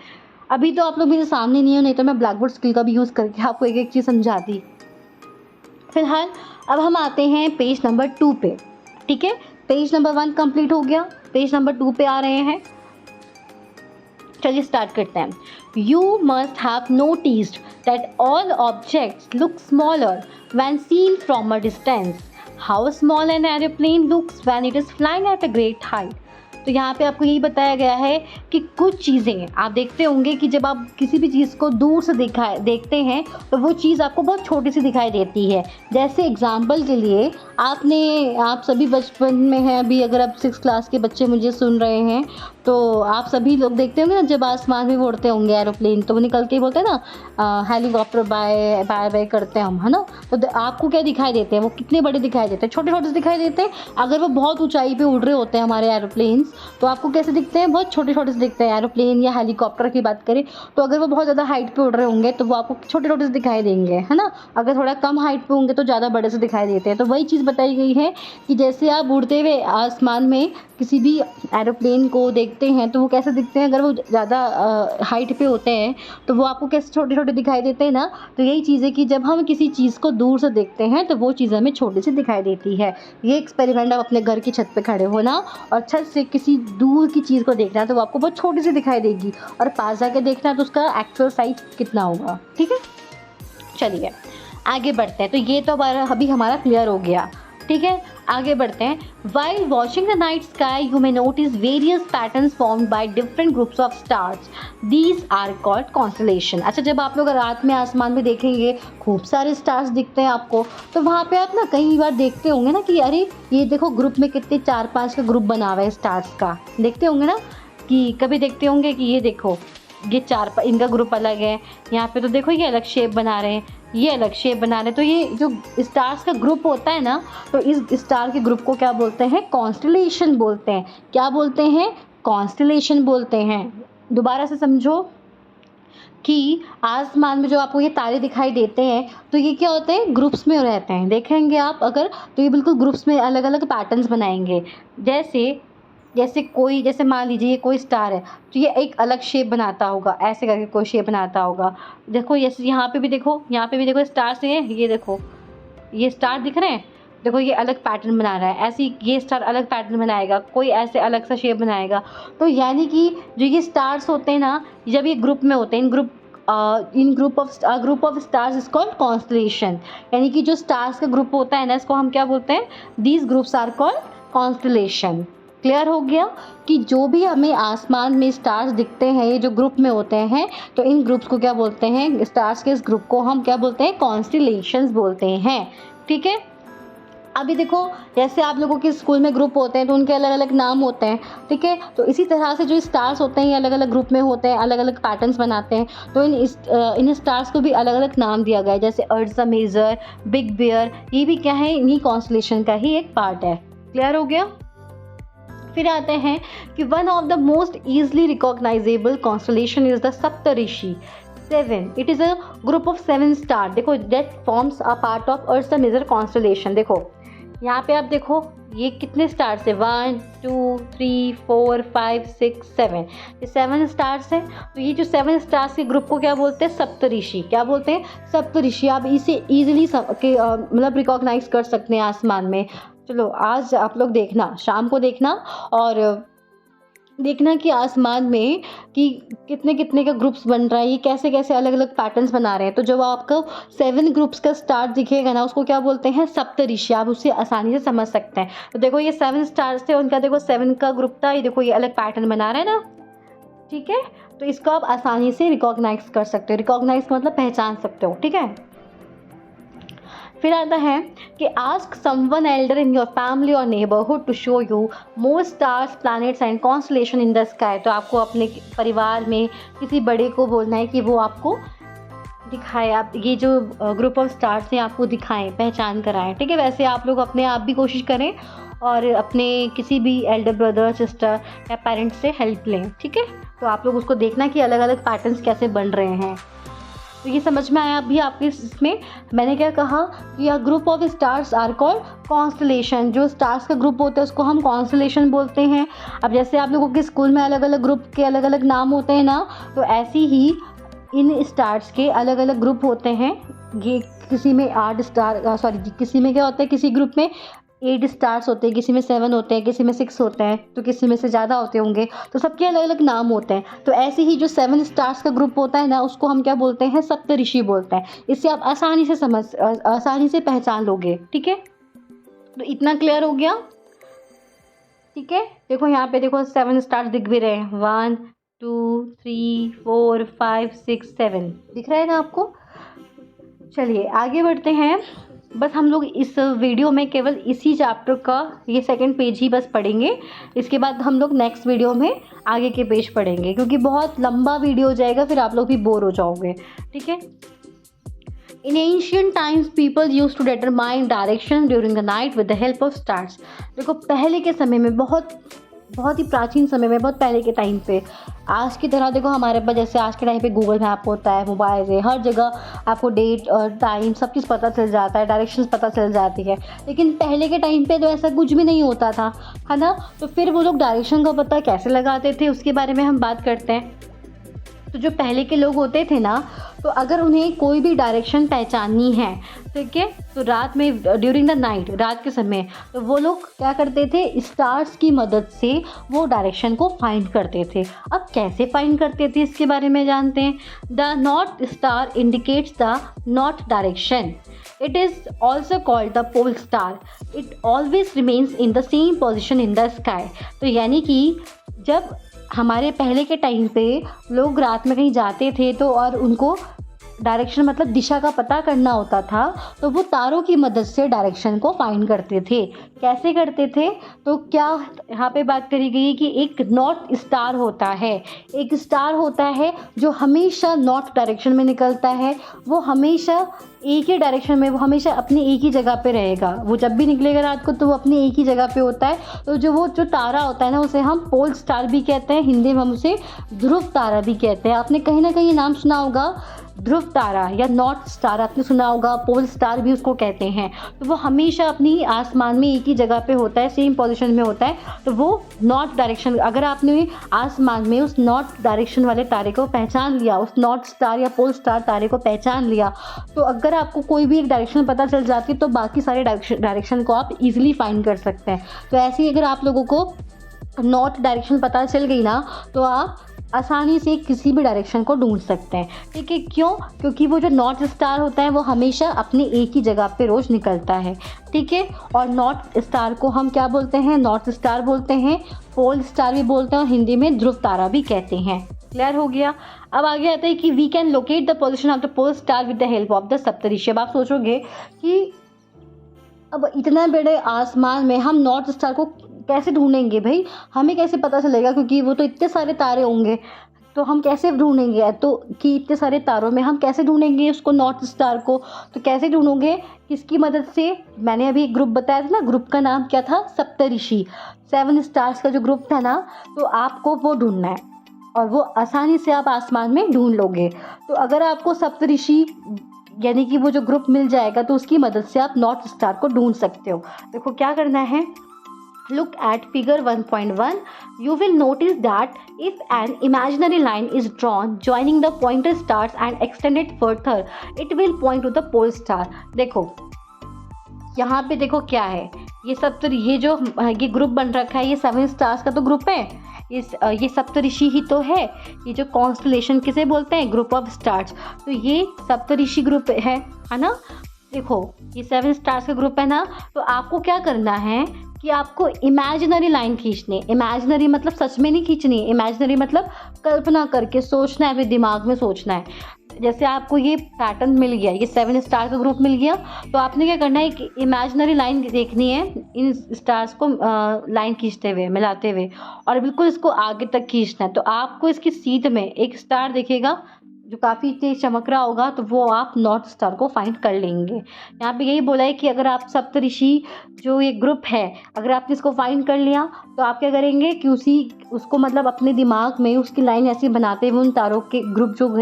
अभी तो आप लोग मेरे सामने नहीं हो, नहीं तो मैं ब्लैक बोर्ड स्किल का भी यूज़ करके आपको एक एक चीज़ समझाती। फिलहाल अब हम आते हैं पेज नंबर 2 पे। ठीक है, पेज नंबर 1 कंप्लीट हो गया, पेज नंबर 2 पे आ रहे हैं। चलिए स्टार्ट करते हैं। You must have noticed that all objects look smaller when seen from a distance. How small an aeroplane looks when it is flying at a great height. तो यहाँ पे आपको यही बताया गया है कि कुछ चीज़ें आप देखते होंगे कि जब आप किसी भी चीज़ को दूर से देखते हैं तो वो चीज़ आपको बहुत छोटी सी दिखाई देती है। जैसे एग्जाम्पल के लिए आप सभी बचपन में हैं, अभी अगर आप 6 क्लास के बच्चे मुझे सुन रहे हैं तो आप सभी लोग देखते होंगे ना, जब आसमान में उड़ते होंगे एरोप्लेन, तो वो निकल के बोलते हैं ना हेलीकॉप्टर बाय बाय बाय करते हैं हम, है ना। तो आपको क्या दिखाई देते हैं, वो कितने बड़े दिखाई देते हैं, छोटे छोटे से दिखाई देते हैं। अगर वो बहुत ऊंचाई पे उड़ रहे होते हैं हमारे एरोप्लेन्स, तो आपको कैसे दिखते हैं, बहुत छोटे छोटे से दिखते हैं। एरोप्लेन या हेलीकॉप्टर की बात करें तो अगर वो बहुत ज़्यादा हाइट पे उड़ रहे होंगे तो वो आपको छोटे छोटे से दिखाई देंगे, है ना। अगर थोड़ा कम हाइट पे होंगे तो ज़्यादा बड़े से दिखाई देते हैं। तो वही चीज़ बताई गई है कि जैसे आप उड़ते हुए आसमान में किसी भी एरोप्लेन को देखते हैं तो वो कैसे दिखते हैं, अगर वो ज़्यादा हाइट पे होते हैं तो वो आपको कैसे छोटे छोटे दिखाई देते हैं ना। तो यही चीज़ है कि जब हम किसी चीज़ को दूर से देखते हैं तो वो चीज़ हमें छोटी सी दिखाई देती है। ये एक्सपेरिमेंट आप अपने घर की छत पे खड़े हो ना और छत से किसी दूर की चीज़ को देखना है तो वो आपको बहुत छोटी सी दिखाई देगी, और पास जाके देखना है तो उसका एक्चुअल साइज कितना होगा। ठीक है, चलिए आगे बढ़ते हैं। तो ये तो अभी हमारा क्लियर हो गया। ठीक है, आगे बढ़ते हैं। While watching the night sky, you may notice various patterns formed by different groups of stars. These are called constellation. अच्छा, जब आप लोग रात में आसमान में देखेंगे खूब सारे स्टार्स दिखते हैं आपको, तो वहाँ पे आप ना कई बार देखते होंगे ना कि अरे ये देखो ग्रुप में कितने 4-5 का ग्रुप बना हुआ है स्टार्स का। देखते होंगे ना कि कभी देखते होंगे कि ये देखो ये इनका ग्रुप अलग है, यहाँ पे तो देखो ये अलग शेप बना रहे हैं, ये अलग शेप बना रहे हैं। तो ये जो स्टार्स का ग्रुप होता है ना, तो इस स्टार के ग्रुप को क्या बोलते हैं? कॉन्स्टलेशन बोलते हैं। क्या बोलते हैं? कॉन्स्टलेशन बोलते हैं। दोबारा से समझो कि आसमान में जो आपको ये तारे दिखाई देते हैं तो ये क्या होते हैं? ग्रुप्स में रहते हैं। देखेंगे आप अगर तो ये बिल्कुल ग्रुप्स में अलग अलग पैटर्न्स बनाएंगे। जैसे मान लीजिए ये कोई स्टार है तो ये एक अलग शेप बनाता होगा, ऐसे करके कोई शेप बनाता होगा। देखो यहाँ पे भी देखो स्टार्स हैं, ये देखो ये स्टार दिख रहे हैं, देखो ये अलग पैटर्न बना रहा है, ऐसे ही ये स्टार अलग पैटर्न बनाएगा, कोई ऐसे अलग सा शेप बनाएगा। तो यानी कि जो ये स्टार्स होते हैं ना, जब ये ग्रुप में होते हैं, group of stars is called constellation. यानी कि जो स्टार्स का ग्रुप होता है ना, इसको हम क्या बोलते हैं? These groups are called constellation. Clear हो गया कि जो भी हमें आसमान में स्टार्स दिखते हैं ये जो ग्रुप में होते हैं, तो इन ग्रुप्स को क्या बोलते हैं? स्टार्स के इस ग्रुप को हम क्या बोलते हैं? कॉन्स्टलेशंस बोलते हैं। ठीक है, अभी देखो जैसे आप लोगों के स्कूल में ग्रुप होते हैं तो उनके अलग अलग नाम होते हैं। ठीक है, तो इसी तरह से जो स्टार्स होते हैं ये अलग अलग ग्रुप में होते हैं, अलग अलग पैटर्न्स बनाते हैं। तो इन स्टार्स को भी अलग अलग नाम दिया गया है, जैसे अर्थ मेजर, बिग बियर, ये भी क्या है? इन्हीं कॉन्स्टलेशन का ही एक पार्ट है। क्लियर हो गया? फिर आते हैं कि one of the most easily recognisable constellation is the Saptarishi 7. It is a group of 7 star. देखो that forms a part of earth major constellation. देखो यहाँ पे आप देखो ये कितने स्टार्स है? 1 2 3 4 5 6 7, ये 7 स्टार्स हैं। तो ये जो 7 स्टार्स के ग्रुप को क्या बोलते हैं? सप्तऋषि। क्या बोलते हैं? सप्तऋषि। आप इसे ईजिली मतलब रिकॉग्नाइज कर सकते हैं आसमान में। चलो आज आप लोग देखना, शाम को देखना और देखना कि आसमान में कि कितने कितने का ग्रुप्स बन रहा है, ये कैसे कैसे अलग अलग पैटर्न्स बना रहे हैं। तो जब आपको 7 ग्रुप्स का स्टार दिखेगा ना, उसको क्या बोलते हैं? सप्तऋषि। आप उससे आसानी से समझ सकते हैं। तो देखो ये 7 स्टार्स थे, उनका देखो 7 का ग्रुप था, ये देखो ये अलग पैटर्न बना रहा है ना। ठीक है, तो इसको आप आसानी से रिकॉग्नाइज कर सकते हो। रिकॉग्नाइज मतलब पहचान सकते हो। ठीक है, फिर आता है कि ask someone elder in your family और neighbourhood to show you more stars, planets and constellation in the sky. तो आपको अपने परिवार में किसी बड़े को बोलना है कि वो आपको दिखाए, आप ये जो ग्रुप ऑफ स्टार्स हैं आपको दिखाएं, पहचान कराएं। ठीक है, वैसे आप लोग अपने आप भी कोशिश करें और अपने किसी भी एल्डर ब्रदर, सिस्टर या पेरेंट्स से हेल्प लें। ठीक है, तो आप लोग उसको देखना कि अलग अलग पैटर्न्स कैसे बन रहे हैं। तो ये समझ में आया अभी आपके इसमें मैंने क्या कहा कि group of stars are called constellation. जो स्टार्स का ग्रुप होता है उसको हम कॉन्स्टलेशन बोलते हैं। अब जैसे आप लोगों के स्कूल में अलग अलग ग्रुप के अलग अलग नाम होते हैं ना, तो ऐसे ही इन स्टार्स के अलग अलग ग्रुप होते हैं। ये किसी में 8 स्टार किसी में क्या होता है, किसी ग्रुप में 8 स्टार्स होते हैं, किसी में 7 होते हैं, किसी में 6 होते हैं, तो किसी में से ज़्यादा होते होंगे। तो सबके अलग अलग नाम होते हैं। तो ऐसे ही जो 7 स्टार्स का ग्रुप होता है ना, उसको हम क्या बोलते हैं? सप्तऋषि बोलते हैं। इससे आप आसानी से पहचान लोगे। ठीक है, तो इतना क्लियर हो गया। ठीक है, देखो यहाँ पे देखो 7 स्टार्स दिख भी रहे हैं, 1 2 3 4 5 6 7 दिख रहा है ना आपको। चलिए आगे बढ़ते हैं। बस हम लोग इस वीडियो में केवल इसी चैप्टर का ये 2nd पेज ही बस पढ़ेंगे। इसके बाद हम लोग नेक्स्ट वीडियो में आगे के पेज पढ़ेंगे, क्योंकि बहुत लंबा वीडियो हो जाएगा, फिर आप लोग भी बोर हो जाओगे। ठीक है, in ancient times people use to determine direction during the night with the help of stars. देखो पहले के समय में बहुत बहुत ही प्राचीन समय में, बहुत पहले के टाइम पे। आज की तरह देखो हमारे पास जैसे आज के टाइम पे गूगल मैप होता है, मोबाइल से हर जगह आपको डेट और टाइम सब चीज़ पता चल जाता है, डायरेक्शंस पता चल जाती है। लेकिन पहले के टाइम पे तो ऐसा कुछ भी नहीं होता था, है ना। तो फिर वो लोग डायरेक्शन का पता कैसे लगाते थे उसके बारे में हम बात करते हैं। तो जो पहले के लोग होते थे ना, तो अगर उन्हें कोई भी डायरेक्शन पहचाननी है, ठीक है, तो रात में ड्यूरिंग द नाइट, रात के समय, तो वो लोग क्या करते थे, स्टार्स की मदद से वो डायरेक्शन को फाइंड करते थे। अब कैसे फाइंड करते थे इसके बारे में जानते हैं। The north star indicates the north direction. It is also called the pole star. It always remains in the same position in the sky. तो यानी कि जब हमारे पहले के टाइम पे लोग रात में कहीं जाते थे तो और उनको डायरेक्शन मतलब दिशा का पता करना होता था, तो वो तारों की मदद से डायरेक्शन को फाइंड करते थे। कैसे करते थे, तो क्या यहाँ पे बात करी गई कि एक नॉर्थ स्टार होता है, एक स्टार होता है जो हमेशा नॉर्थ डायरेक्शन में निकलता है। वो हमेशा एक ही डायरेक्शन में, वो हमेशा अपनी एक ही जगह पे रहेगा। वो जब भी निकलेगा रात को तो वो अपनी एक ही जगह पे होता है। तो जो तारा होता है ना, उसे हम पोल स्टार भी कहते हैं, हिंदी में हम उसे ध्रुव तारा भी कहते हैं। आपने कहीं ना कहीं नाम सुना होगा ध्रुव तारा या नॉर्थ स्टार, आपने सुना होगा, पोल स्टार भी उसको कहते हैं। तो वो हमेशा अपनी आसमान में एक ही जगह पे होता है, सेम पोजीशन में होता है। तो वो नॉर्थ डायरेक्शन, अगर आपने आसमान में उस नॉर्थ डायरेक्शन वाले तारे को पहचान लिया, उस नॉर्थ स्टार या पोल स्टार तारे को पहचान लिया, तो अगर आपको कोई भी एक डायरेक्शन पता चल जाती है तो बाकी सारे डायरेक्शन को आप इजीली फाइंड कर सकते हैं। तो ऐसे ही अगर आप लोगों को नॉर्थ डायरेक्शन पता चल गई ना, तो आप आसानी से किसी भी डायरेक्शन को ढूंढ सकते हैं। ठीक है, क्यों? क्योंकि वो जो नॉर्थ स्टार होता है वो हमेशा अपनी एक ही जगह पे रोज़ निकलता है। ठीक है, और नॉर्थ स्टार को हम क्या बोलते हैं? नॉर्थ स्टार बोलते हैं, पोल स्टार भी बोलते हैं और हिंदी में ध्रुव तारा भी कहते हैं। क्लियर हो गया? अब आगे आता है कि we can locate the position of the pole star with the help of the Saptarishi. अब आप सोचोगे कि अब इतना बड़े आसमान में हम नॉर्थ स्टार को कैसे ढूंढेंगे भाई, हमें कैसे पता चलेगा, क्योंकि वो तो इतने सारे तारे होंगे, तो हम कैसे ढूंढेंगे? तो कि इतने सारे तारों में हम कैसे ढूंढेंगे उसको, नॉर्थ स्टार को? तो कैसे ढूंढोगे, किसकी मदद से? मैंने अभी एक ग्रुप बताया था ना, ग्रुप का नाम क्या था? सप्तऋषि। 7 स्टार्स का जो ग्रुप था ना, तो आपको वो ढूंढना है और वो आसानी से आप आसमान में ढूंढ लोगे। तो अगर आपको सप्तऋषि यानी कि वो जो ग्रुप मिल जाएगा, तो उसकी मदद से आप नॉर्थ स्टार को ढूंढ सकते हो। देखो क्या करना है, look at figure 1.1. You will notice that if an imaginary line is drawn joining the pointer stars and extended further, it will point to the pole star. देखो यहाँ पे देखो क्या है, ये सब तो ये ग्रुप बन रखा है, ये 7 स्टार्स का तो ग्रुप है, ये सप्तऋषि ही तो है। ये जो कॉन्स्टलेशन किसे बोलते हैं? Group of stars. तो ये सप्तऋषि ग्रुप है ना। देखो ये 7 स्टार्स का ग्रुप है ना, तो आपको क्या करना है कि आपको इमेजिनरी लाइन खींचनी। इमेजिनरी मतलब सच में नहीं खींचनी, इमेजिनरी मतलब कल्पना करके सोचना है, अपने दिमाग में सोचना है। जैसे आपको ये पैटर्न मिल गया, ये 7 स्टार का ग्रुप मिल गया, तो आपने क्या करना है कि इमेजिनरी लाइन देखनी है, इन स्टार्स को लाइन खींचते हुए, मिलाते हुए, और बिल्कुल इसको आगे तक खींचना है। तो आपको इसकी सीध में एक स्टार दिखेगा जो काफ़ी तेज चमक रहा होगा, तो वो आप नॉर्थ स्टार को फाइंड कर लेंगे। यहाँ पे यही बोला है कि अगर आप सप्तऋषि जो ये ग्रुप है, अगर आपने इसको फाइंड कर लिया, तो आप क्या करेंगे कि उसको मतलब अपने दिमाग में उसकी लाइन ऐसी बनाते हुए उन तारों के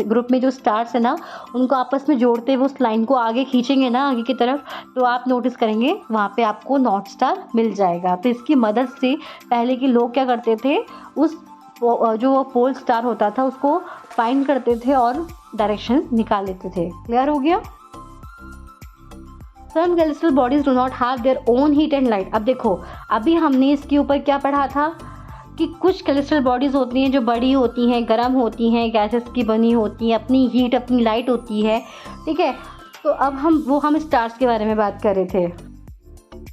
ग्रुप में जो स्टार्स है ना, उनको आपस में जोड़ते हुए उस लाइन को आगे खींचेंगे ना, आगे की तरफ, तो आप नोटिस करेंगे वहाँ पे आपको नॉर्थ स्टार मिल जाएगा। तो इसकी मदद से पहले के लोग क्या करते थे, उस जो पोल स्टार होता था उसको फाइंड करते थे और डायरेक्शन निकाल लेते थे। क्लियर हो गया? Some celestial bodies do not have their own heat and light. अब देखो, अभी हमने इसके ऊपर क्या पढ़ा था कि कुछ celestial bodies होती हैं जो बड़ी होती हैं, गर्म होती हैं, गैसेस की बनी होती हैं, अपनी हीट, अपनी लाइट होती है। ठीक है, तो अब हम स्टार्स के बारे में बात कर रहे थे।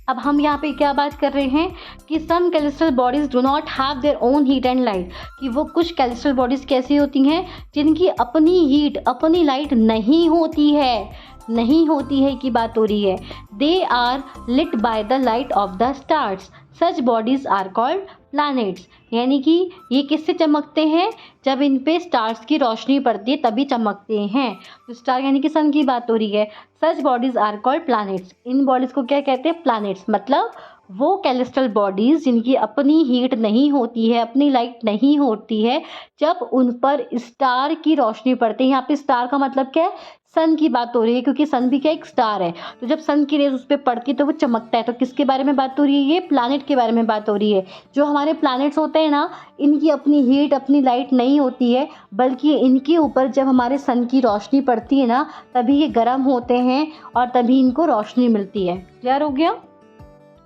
अब हम यहाँ पे क्या बात कर रहे हैं कि some celestial bodies do not have their own heat and light, कि वो कुछ कैलिस्ट्रल बॉडीज कैसी होती हैं जिनकी अपनी हीट, अपनी लाइट नहीं होती है की बात हो रही है। They are lit by the light of the stars, such bodies are called planets. यानी कि ये किससे चमकते हैं? जब इन पे स्टार्स की रोशनी पड़ती है तभी चमकते हैं। तो स्टार यानी कि सन की बात हो रही है। Such bodies are called planets, इन बॉडीज को क्या कहते हैं? प्लैनेट्स। मतलब वो कैलेस्ट्रल बॉडीज़ जिनकी अपनी हीट नहीं होती है, अपनी लाइट नहीं होती है, जब उन पर स्टार की रोशनी पड़ती है। यहाँ पे स्टार का मतलब क्या है, सन की बात हो रही है, क्योंकि सन भी क्या एक स्टार है। तो जब सन की रेज उस पे पड़ती है तो वो चमकता है। तो किसके बारे में बात हो रही है, ये प्लैनेट के बारे में बात हो रही है। जो हमारे प्लैनेट्स होते हैं ना, इनकी अपनी हीट, अपनी लाइट नहीं होती है, बल्कि इनके ऊपर जब हमारे सन की रोशनी पड़ती है ना, तभी ये गर्म होते हैं और तभी इनको रोशनी मिलती है। क्लियर हो गया?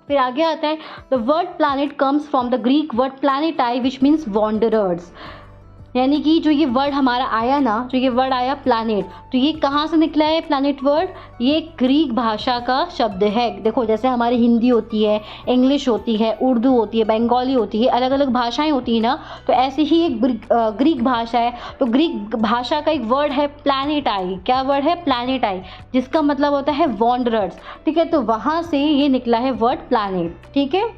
फिर आगे आता है, the word planet comes from the Greek word planetai which means wanderers. यानी कि जो ये वर्ड हमारा आया ना, जो ये वर्ड आया प्लैनेट, तो ये कहाँ से निकला है प्लैनेट वर्ड? ये ग्रीक भाषा का शब्द है। देखो जैसे हमारी हिंदी होती है, इंग्लिश होती है, उर्दू होती है, बंगाली होती है, अलग अलग भाषाएं होती हैं ना, तो ऐसे ही एक ग्रीक भाषा है। तो ग्रीक भाषा का एक वर्ड है प्लैनेटाई। क्या वर्ड है? प्लैनेटाई, जिसका मतलब होता है वॉन्डरर्स। ठीक है, तो वहाँ से ये निकला है वर्ड प्लैनेट। ठीक है,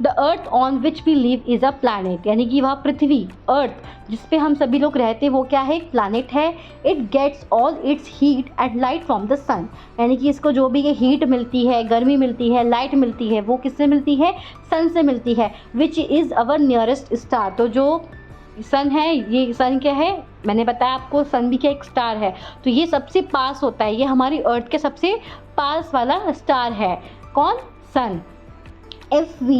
the earth on which we live is a planet, यानी कि वह पृथ्वी, अर्थ जिस पे हम सभी लोग रहते हैं, वो क्या है? एक प्लैनेट है। It gets all its heat and light from the sun, यानी कि इसको जो भी ये हीट मिलती है, गर्मी मिलती है, लाइट मिलती है, वो किससे मिलती है? सन से मिलती है। Which is our nearest star, तो जो सन है, ये सन क्या है? मैंने बताया आपको, सन भी क्या एक स्टार है। तो ये सबसे पास होता है, ये हमारी अर्थ के सबसे पास वाला स्टार है। कौन? सन। If we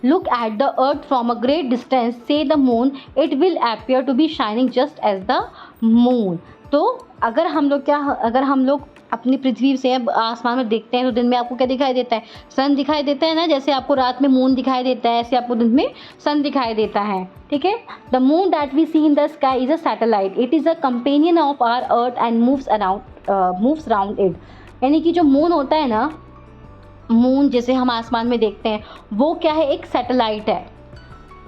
look at the earth from a great distance, say the moon, it will appear to be shining just as the moon. तो अगर हम लोग अपनी पृथ्वी से अब आसमान में देखते हैं तो दिन में आपको क्या दिखाई देता है? सन दिखाई देता है ना। जैसे आपको रात में मून दिखाई देता है, ऐसे आपको दिन में सन दिखाई देता है। ठीक है, the moon that we see in the sky is a satellite, it is a companion of our earth and moves around it. यानी कि जो मून होता है ना, मून जैसे हम आसमान में देखते हैं, वो क्या है? एक सैटेलाइट है।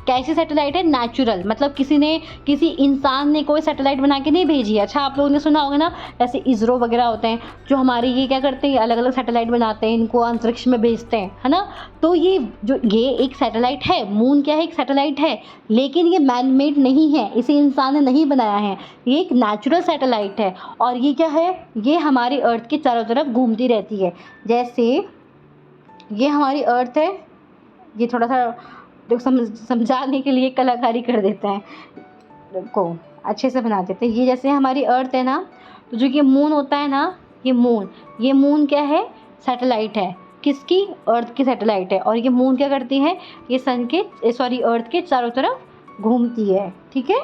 कैसी सैटेलाइट है? नेचुरल, मतलब किसी इंसान ने कोई सैटेलाइट बना के नहीं भेजी है। अच्छा, आप लोगों ने सुना होगा ना, जैसे इसरो वगैरह होते हैं जो हमारे, ये क्या करते हैं? अलग अलग सैटेलाइट बनाते हैं, इनको अंतरिक्ष में भेजते हैं, है ना। तो ये एक सैटेलाइट है। मून क्या है? एक सैटेलाइट है, लेकिन ये मैन मेड नहीं है, इसे इंसान ने नहीं बनाया है। ये एक नेचुरल सैटेलाइट है। और ये क्या है? ये हमारी अर्थ के चारों तरफ घूमती रहती है। जैसे ये हमारी अर्थ है, ये थोड़ा सा समझाने के लिए कलाकारी कर देते हैं, को अच्छे से बना देते हैं। ये जैसे हमारी अर्थ है ना, तो जो ये मून होता है ना, ये मून क्या है? सैटेलाइट है। किसकी? अर्थ की सैटेलाइट है। और ये मून क्या करती है? ये अर्थ के चारों तरफ घूमती है। ठीक है,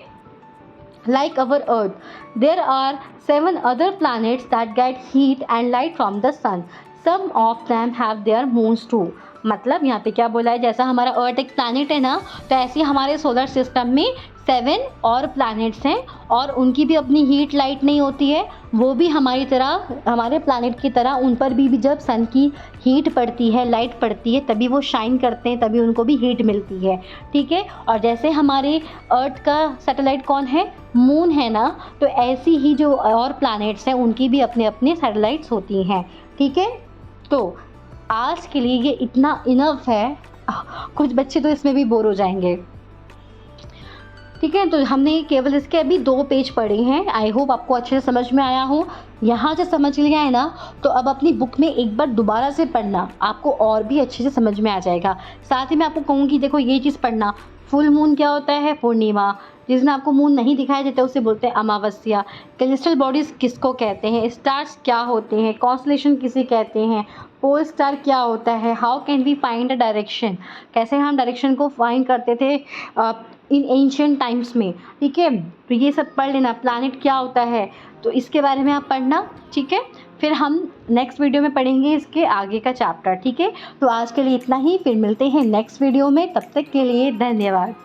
like our earth, there are 7 other planets that get heat and light from the sun. Some of them have their moons too. मतलब यहाँ पे क्या बोला है? जैसा हमारा अर्थ एक प्लैनेट है ना, तो ऐसे हमारे सोलर सिस्टम में 7 और प्लैनेट्स हैं, और उनकी भी अपनी हीट लाइट नहीं होती है। वो भी हमारी तरह, हमारे प्लैनेट की तरह, उन पर भी जब सन की हीट पड़ती है, लाइट पड़ती है, तभी वो शाइन करते हैं, तभी उनको भी हीट मिलती है। ठीक है, और जैसे हमारे अर्थ का सैटेलाइट कौन है? मून है ना, तो ऐसी ही जो और प्लैनेट्स हैं, उनकी भी अपने अपने सैटेलाइट्स होती हैं। ठीक है, तो आज के लिए ये इतना इनफ है। कुछ बच्चे तो इसमें भी बोर हो जाएंगे। ठीक है, तो हमने केवल इसके अभी 2 पेज पढ़े हैं। आई होप आपको अच्छे से समझ में आया हो। यहाँ से समझ लिया है ना, तो अब अपनी बुक में एक बार दोबारा से पढ़ना, आपको और भी अच्छे से समझ में आ जाएगा। साथ ही मैं आपको कहूँगी, देखो ये चीज़ पढ़ना, फुल मून क्या होता है? पूर्णिमा। जिस दिन आपको मून नहीं दिखाई देता उसे बोलते हैं अमावस्या। कैलेस्ट्रल बॉडीज़ किसको कहते हैं? स्टार्स क्या होते हैं? कॉन्स्टलेशन किसे कहते हैं? पोल स्टार क्या होता है? How can we find a direction, कैसे हम डायरेक्शन को फाइंड करते थे इन एंशिएंट टाइम्स में। ठीक है, तो ये सब पढ़ लेना। प्लैनेट क्या होता है, तो इसके बारे में आप पढ़ना। ठीक है, फिर हम नेक्स्ट वीडियो में पढ़ेंगे इसके आगे का चैप्टर। ठीक है, तो आज के लिए इतना ही, फिर मिलते हैं नेक्स्ट वीडियो में। तब तक के लिए धन्यवाद।